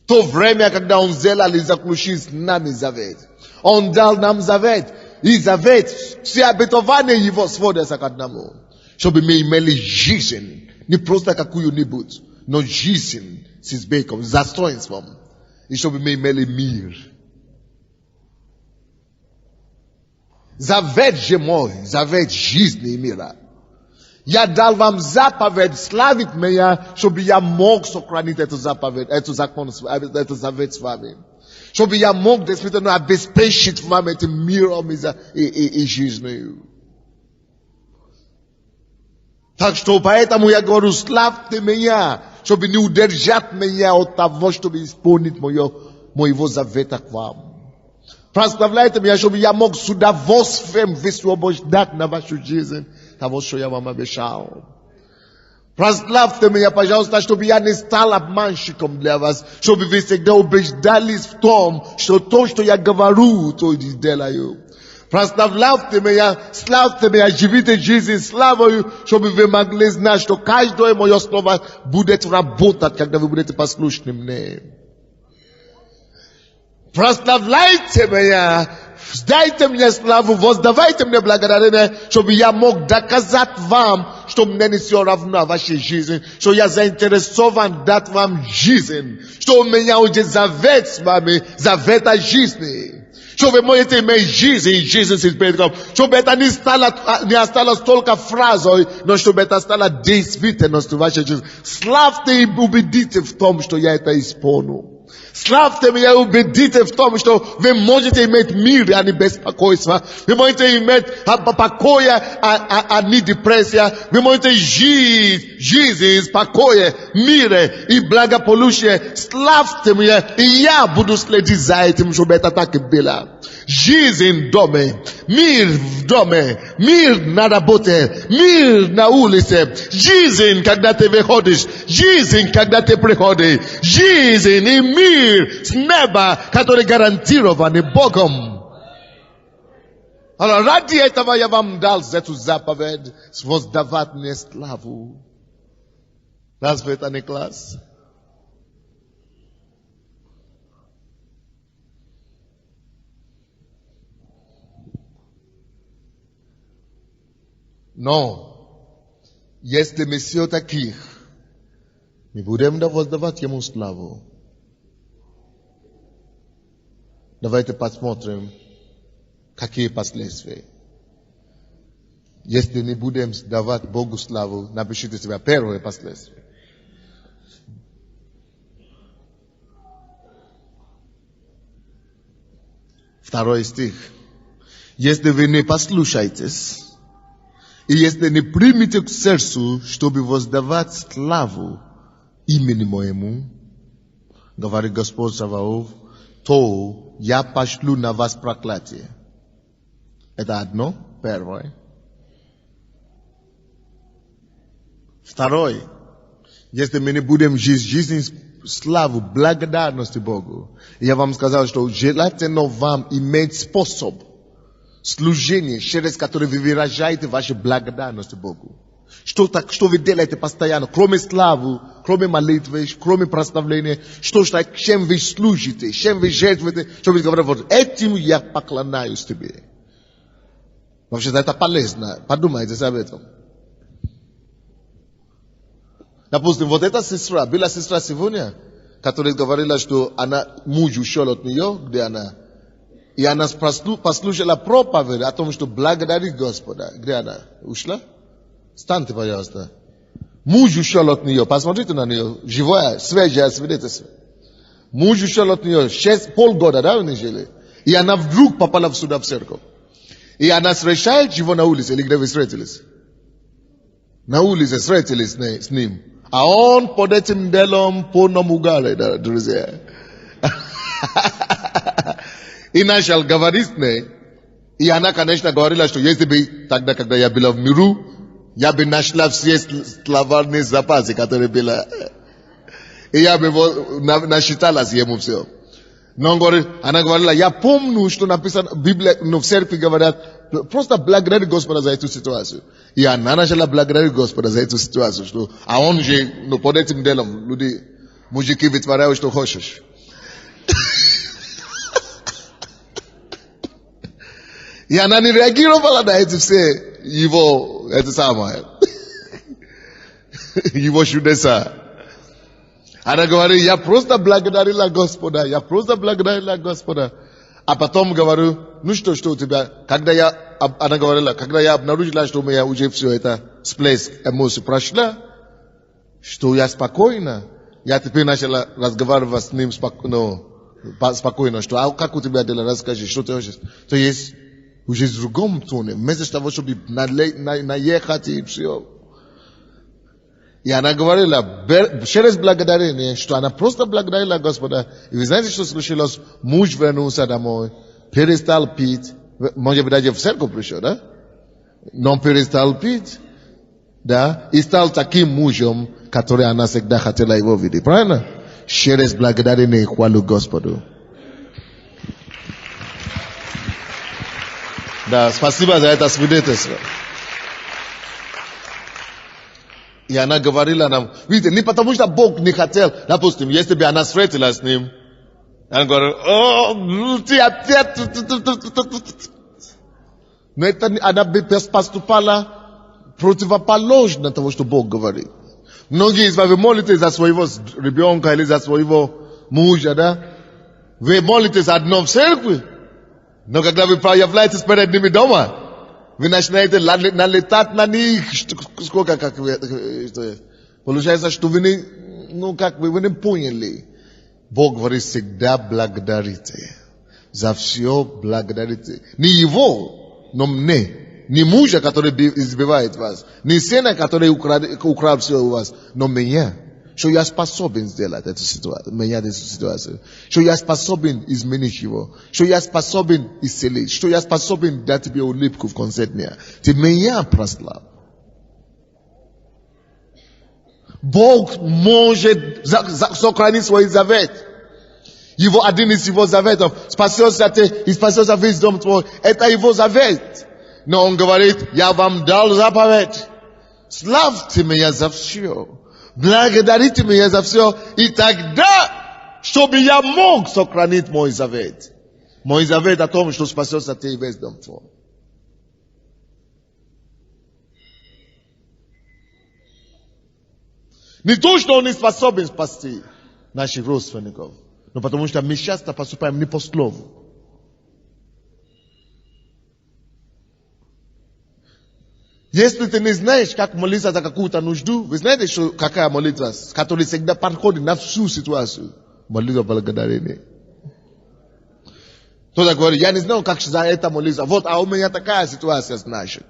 То время, когда Он сделал и заключил с нами завет. Он дал нам завет. И завет, все обетования Его сводятся к одному. Чтобы мы имели жизнь. Не просто какую-нибудь, но жизнь с избытком, с достоинством. И чтобы мы имели мир. Завет же мой, завет жизни и мира. Я дал вам заповедь славить меня, чтобы я мог сохранить эту заповедь, эту завет с вами. Чтобы я мог действительно обеспечить вам этим миром и жизнью. Так что поэтому я говорю, славьте меня, чтобы не удержать меня от того, чтобы исполнить моего завета к вам. Прославляйте меня, чтобы я мог с удовольствием высвобождать на вашу жизнь того, что я вам обещал. Прославьте меня, пожалуйста, чтобы я не стал обманщиком для вас, чтобы вы всегда убеждались в том, что то, что я говорю, то и делаю. Прославляйте меня, славьте меня, живите жизнь славою, чтобы вы могли знать, что каждое мое слово будет работать, когда вы будете послушны мне. Прославляйте меня, дайте мне славу, воздавайте мне благодарение, чтобы я мог доказать вам, что мне не все равно вашей жизни, что я заинтересован дать вам жизнь, что у меня уже завет с вами, завет о жизни. Что вы можете иметь жизнь, и жизнь с избытком. Чтобы это не осталось только фразой, но чтобы это стало действительностью вашей жизни. Славьте и убедите в том, что я это исполню. Славьте меня и убедите в том, что вы можете иметь мир, а не беспокойство. Вы можете иметь покой, а не депрессия. Вы можете жить жизнь, спокойствие, мир и благополучие. Славьте меня, и я буду следить за этим, чтобы это так и было. Жизнь в доме, мир в доме, мир на работе, мир на улице, жизнь, когда ты выходишь, жизнь, когда ты приходишь, жизнь и мир с неба, который гарантированы Богом. Ради этого я вам дал эту заповедь, воздавать мне славу. Разве это не класс? Но, если мы все таких, мы будем воздавать Ему славу. Давайте посмотрим, какие последствия. Если не будем давать Богу славу, напишите себе первое последствие. Второй стих. Если вы не послушаетесь, и если не примете к сердцу, чтобы воздавать славу имени моему, говорит Господь Саваоф, то я пошлю на вас проклятие. Это одно, первое. Второе. Если мы не будем жить жизнь славу, благодарности Богу, я вам сказал, что желательно вам иметь способ служения, через который вы выражаете вашу благодарность Богу. Что вы делаете постоянно, кроме славы, кроме молитвы, кроме прославления, чем вы служите, чем вы жертвуете, что вы говорите, вот этим я поклоняюсь тебе. Вообще-то это полезно, подумайте об этом. Допустим, вот эта сестра, была сестра сегодня, которая говорила, что муж ушел от нее, где она. И она послушала проповедь о том, что благодарит Господа. Где она? Ушла? Встаньте, пожалуйста. Муж ушел от нее. Посмотрите на нее. Живая, свежая свидетельство. Муж ушел от нее. Полгода, да, они жили. И она вдруг попала сюда в церковь. И она встречает его на улице. Или где вы встретились? На улице встретились с ним. А он под этим делом по-новому угали, друзья. И начал говорить с ней. И она, конечно, говорила, что если бы тогда, когда я была в миру, я бы нашла все словарные запасы, которые были. И я бы насчиталась ему все. Но она говорила, я помню, что написано в Библии, но в церкви говорят, просто благодарить Господа за эту ситуацию. И она начала благодарить Господа за эту ситуацию. Что, а он же, под этим делом, люди, мужики вытворяют, что хочешь. И она не реагировала на эти все его, это самое, его чудеса. Она говорит, я просто благодарила Господа, А потом говорю, ну что у тебя, она говорила, когда я обнаружила, что у меня уже все это всплеск эмоций прошла, что я спокойна, я теперь начала разговаривать с ним спокойно, что, а как у тебя дела, расскажи, что ты хочешь. То есть, уже в другом тоне, вместо того, чтобы наехать и все. И она говорила, через благодарение, что она просто благодарила Господа. И вы знаете, что случилось? Муж вернулся домой, перестал пить. Может быть, даже в церковь пришел, да? Но перестал пить. Да? И стал таким мужем, который она всегда хотела его видеть. Правильно? Через благодарение и хвалу Господу. Да, спасибо за это свидетельство. И она говорила нам, видите, не потому что Бог не хотел, допустим, если бы она встретилась с ним, она говорила, ты опять... Но это она бы поступала противоположно того, что Бог говорит. Многие из вас, вы молитесь за своего ребенка или за своего мужа, да? Вы молитесь одно в церкви, но когда вы появляетесь перед ними дома, вы начинаете налетать на них, сколько, получается, что вы не поняли. Бог говорит, всегда благодарите. За все благодарите. Не его, но мне. Не мужа, который избивает вас. Не сына, который украл все у вас. Но меня. Что я способен сделать эту ситуацию, менять эту ситуацию. Что я способен изменить его. Что я способен исцелить. Что я способен дать тебе улыбку в конце дня. Ты меня прослав. Бог может сохранить свой завет. Его один из его заветов. Спасется ты и спасется весь дом твой. Это его завет. Но он говорит, я вам дал заповедь. Славьте меня за все. Благодарите меня за все. И тогда, чтобы я мог сохранить мой завет. Мой завет о том, что спасется ты и весь дом твой. Не то, что он не способен спасти наших родственников, но потому что мы часто поступаем не по слову. Если ты не знаешь, как молиться за какую-то нужду, вы знаете, что какая молитва, которая всегда подходит на всю ситуацию? Молитва благодарения. Кто-то говорит, я не знаю, как за это молиться. Вот, а у меня такая ситуация, значит.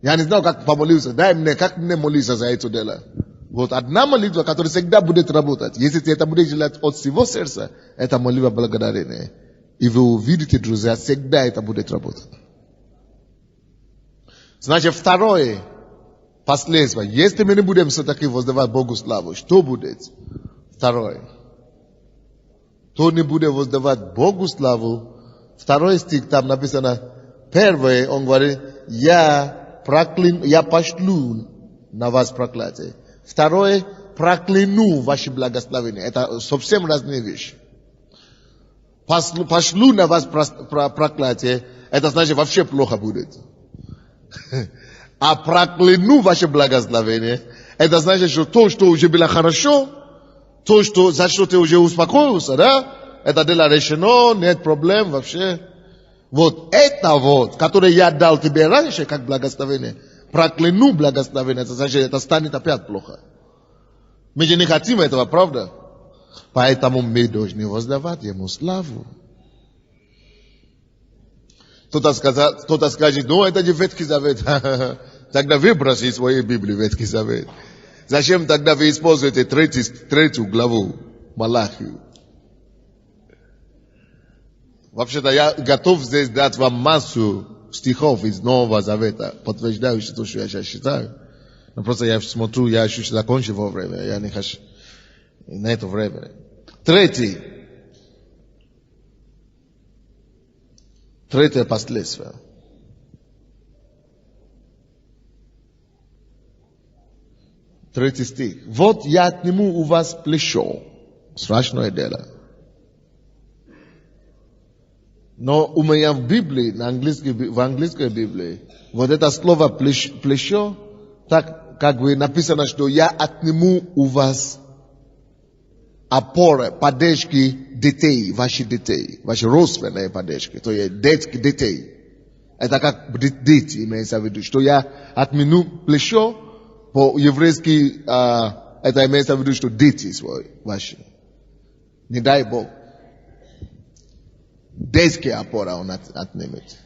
Я не знаю, как помолиться. Дай мне, как мне молиться за это дело. Вот одна молитва, которая всегда будет работать. Если ты это будешь делать от всего сердца, это молитва благодарения. И вы увидите, друзья, всегда это будет работать. Значит, второе последствие. Если мы не будем все-таки воздавать Богу славу, что будет? Второе. Кто не будет воздавать Богу славу, второй стих там написано, первое, он говорит, я пошлю на вас проклятие. Второе, прокляну ваши благословения. Это совсем разные вещи. Пошлю на вас проклятие, это значит вообще плохо будет. А прокляну ваше благословение, это значит, что то, что уже было хорошо, то, за что ты уже успокоился, да? Это дело решено, нет проблем вообще. Вот это вот, которое я дал тебе раньше, как благословение, прокляну благословение, это значит, это станет опять плохо. Мы же не хотим этого, правда? Поэтому мы должны воздавать ему славу. Кто-то скажет, ну это же Ветхий Завет. Тогда выброси свои Библии Ветхий Завет. Зачем тогда вы используете третью главу Малахию? Вообще-то я готов здесь дать вам массу стихов из Нового Завета, подтверждающих то, что я сейчас считаю. Но просто я смотрю, я еще закончу во время, я не хочу на это время. Третье последствие. Третий стих. Вот я отниму у вас плечо. Страшное дело. Но у меня в Библии, в английской Библии, вот это слово плечо, так как бы написано, что я отниму у вас опоры, поддержки детей, ваши родственные поддержки, то есть детей. Это как дети, имеется в виду, что я отниму плечо, по-еврейски это имеется в виду, что дети свои, ваши. Не дай Бог. Детские опоры он отнимет.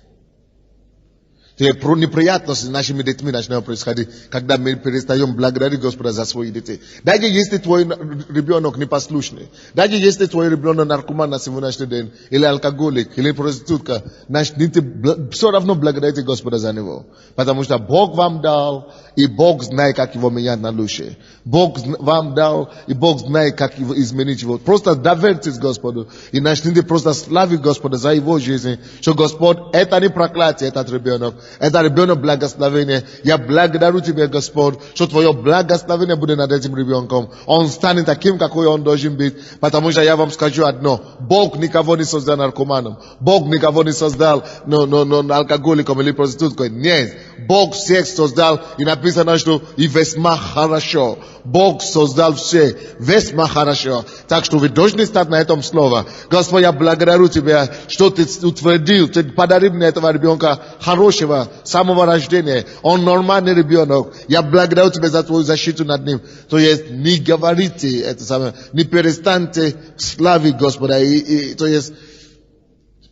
То есть неприятности с нашими детьми начинают происходить, когда мы перестаем благодарить Господа за своих детей. Даже если твой ребенок непослушный, даже если твой ребенок наркоман на сегодняшний день, или алкоголик, или проститутка, начните все равно благодарите Господа за него. Потому что Бог вам дал, и Бог знает, как его менять на лучшее. Бог вам дал, и Бог знает, как его изменить его. Просто доверьтесь Господу, и начните просто славить Господа за его жизнь, что Господь, это не проклятие, этот ребенок. Это ребенок благословения. Я благодарю Тебя, Господь, что Твое благословение будет над этим ребенком. Он станет таким, какой он должен быть. Потому что я вам скажу одно. Бог никого не создал наркоманом. Бог никого не создал алкоголиком или проституткой. Нет. Бог всех создал. И написано, что и весьма хорошо. Бог создал все весьма хорошо. Так что вы должны стать на этом слове. Господь, я благодарю Тебя, что Ты утвердил, Ты подарил мне этого ребенка хорошего, с самого рождения. Он нормальный ребенок. Я благодарю Тебя за Твою защиту над ним. То есть не говорите это самое, не перестаньте славить Господа. То есть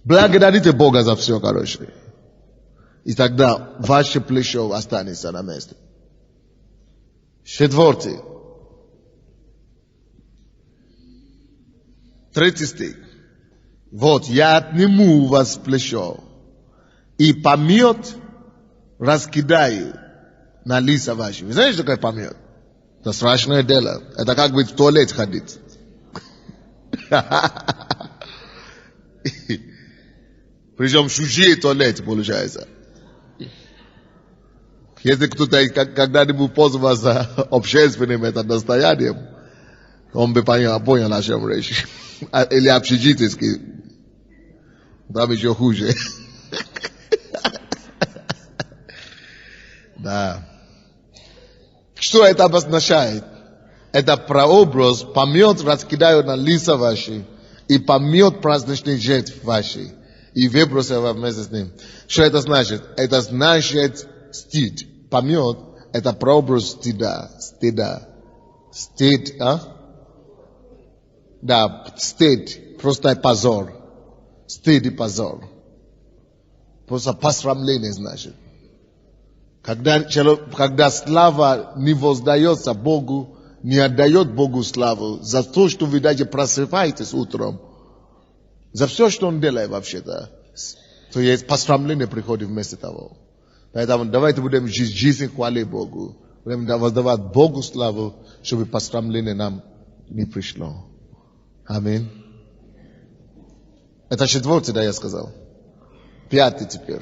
благодарите Бога за все хорошее. И тогда ваше плечо останется на месте. Четвертый. Третий стих. Вот я отниму у вас плечо, и помет раскидаю на лица ваши. Вы знаете, что такое помет? Это страшное дело. Это как бы в туалет ходить. Причем чужие туалет получается. Если кто-то когда-нибудь пользовался общественным это достоянием, он бы понял, о чем речь. Или общежитийский. Там еще хуже. Да. Что это обозначает? Это прообраз, помет раскидаю на лица ваши, и помет праздничных жертв ваши, и выбросы его вместе с ним. Что это значит? Это значит стыд. Помет – это прообраз стыда. Стыд, а? Да, стыд, просто позор. стыд и позор. Просто посрамление значит. Когда слава не воздается Богу, не отдает Богу славу за то, что вы даже просыпаетесь утром, за все, что Он делает вообще-то, то есть посрамление приходит вместо того. Поэтому давайте будем жизнь хвалить Богу. Будем воздавать Богу славу, чтобы посрамление нам не пришло. Аминь. Это 4, да, я сказал. 5 теперь.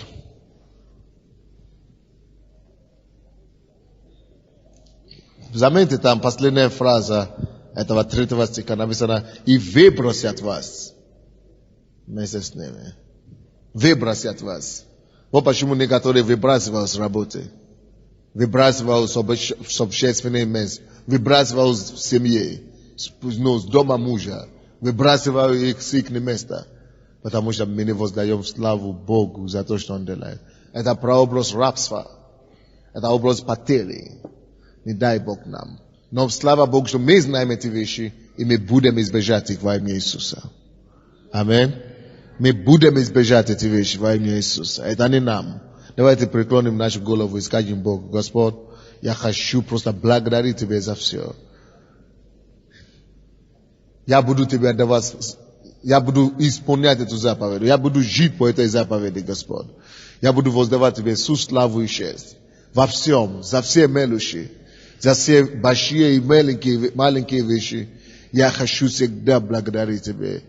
Заметьте, там последняя фраза этого 3 стиха написано: «И выбросят вас вместе с ними». Выбросят вас. Вот почему некоторые выбрасывают с работы, выбрасывают с общественных мест, выбрасывают в семье, с дома мужа, выбрасывают их с их места, потому что мы не воздаем славу Богу за то, что Он делает. Это прообраз рабства, это образ потери. Не дай Бог нам. Но слава Богу, что мы знаем эти вещи, и мы будем избежать их во имя Иисуса. Аминь. Мы будем избежать эти вещи во имя Иисуса. Это не нам. Давайте преклоним нашу голову и скажем Богу: Господь, я хочу просто благодарить Тебя за все. Я буду Тебе давать, я буду исполнять эту заповедь. Я буду жить по этой заповеди, Господь. Я буду воздавать Тебе всю славу и честь. Во всем, за все мелочи, за все большие и маленькие вещи. Я хочу всегда благодарить Тебя,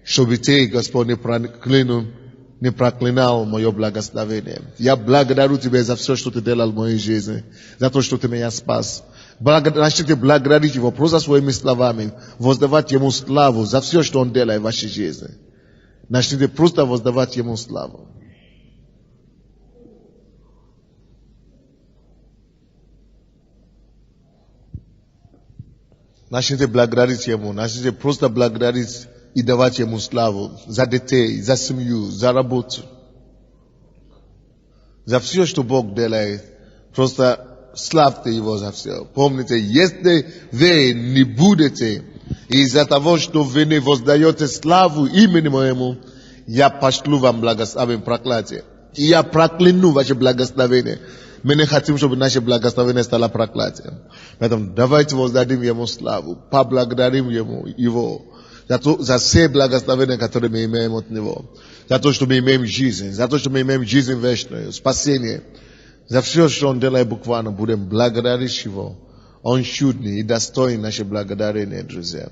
чтобы Ты, Господь, не проклинал мое благословение. Я благодарю Тебя за все, что Ты делал в моей жизни, за то, что Ты меня спас. Начните благодарить Его просто своими словами, воздавать Ему славу за все, что Он делает в вашей жизни. Начните просто воздавать Ему славу. Начните благодарить Ему, начните просто благодарить и давать Ему славу за детей, за семью, за работу. За все, что Бог делает. Просто славьте Его за все. Помните, если вы не будете из-за того, что вы не воздаете славу имени Моему, я пошлю вам благословение, проклятие. И я прокляну ваше благословение. Мы не хотим, чтобы наше благословение стало проклятием. Поэтому давайте воздадим Ему славу, поблагодарим Его за все благословения, которые мы имеем от Него. За то, что мы имеем жизнь, за то, что мы имеем жизнь вечную, спасение. За все, что Он делает буквально, будем благодарить Его. Он чудный и достоин наше благодарение, друзья.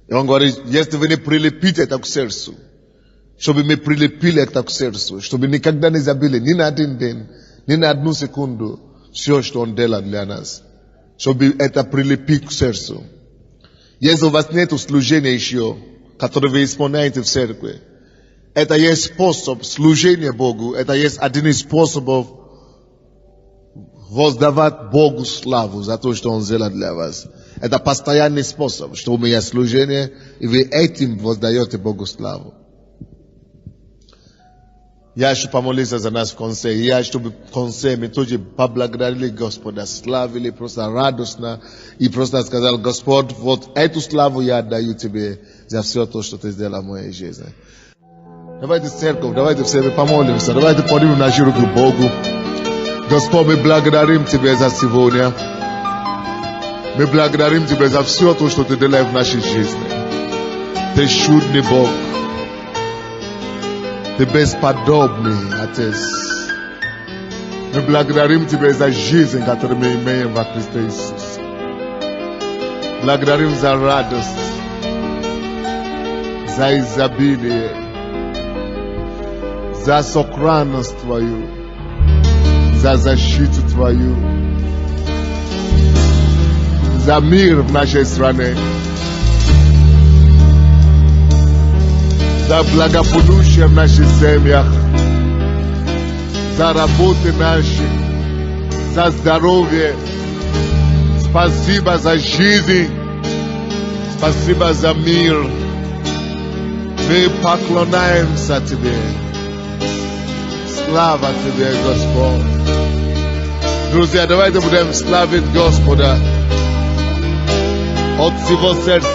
И Он говорит: если вы не прилепите это к сердцу, чтобы мы прилепили это к сердцу, чтобы никогда не забыли ни на один день, ни на одну секунду все, что Он делал для нас. Чтобы это прилепить к сердцу. Если у вас нет служения еще, которое вы исполняете в церкви, это есть способ служения Богу, это есть один из способов воздавать Богу славу за то, что Он сделал для вас. Это постоянный способ, что у меня служение, и вы этим воздаете Богу славу. Я хочу помолиться за нас в конце. Я хочу, чтобы в конце мы тоже поблагодарили Господа, славили просто радостно и просто сказали: Господь, вот эту славу я отдаю Тебе за все то, что Ты сделал в моей жизни. Давайте церковь, давайте все мы помолимся, давайте поднимем наши руки к Богу. Господь, мы благодарим Тебя за сегодня. Мы благодарим Тебя за все то, что Ты делаешь в нашей жизни. Ты чудный Бог. Ты бесподобный Отец. Мы благодарим Тебя за жизнь, которую мы имеем во Христе Иисусе. Благодарим за радость, за изобилие, за сохранность Твою, за защиту Твою, за мир в нашей стране, за благополучие в наших семьях, за работы наши, за здоровье. Спасибо за жизнь, спасибо за мир. Мы поклоняемся Тебе. Слава Тебе, Господь. Друзья, давайте будем славить Господа от всего сердца.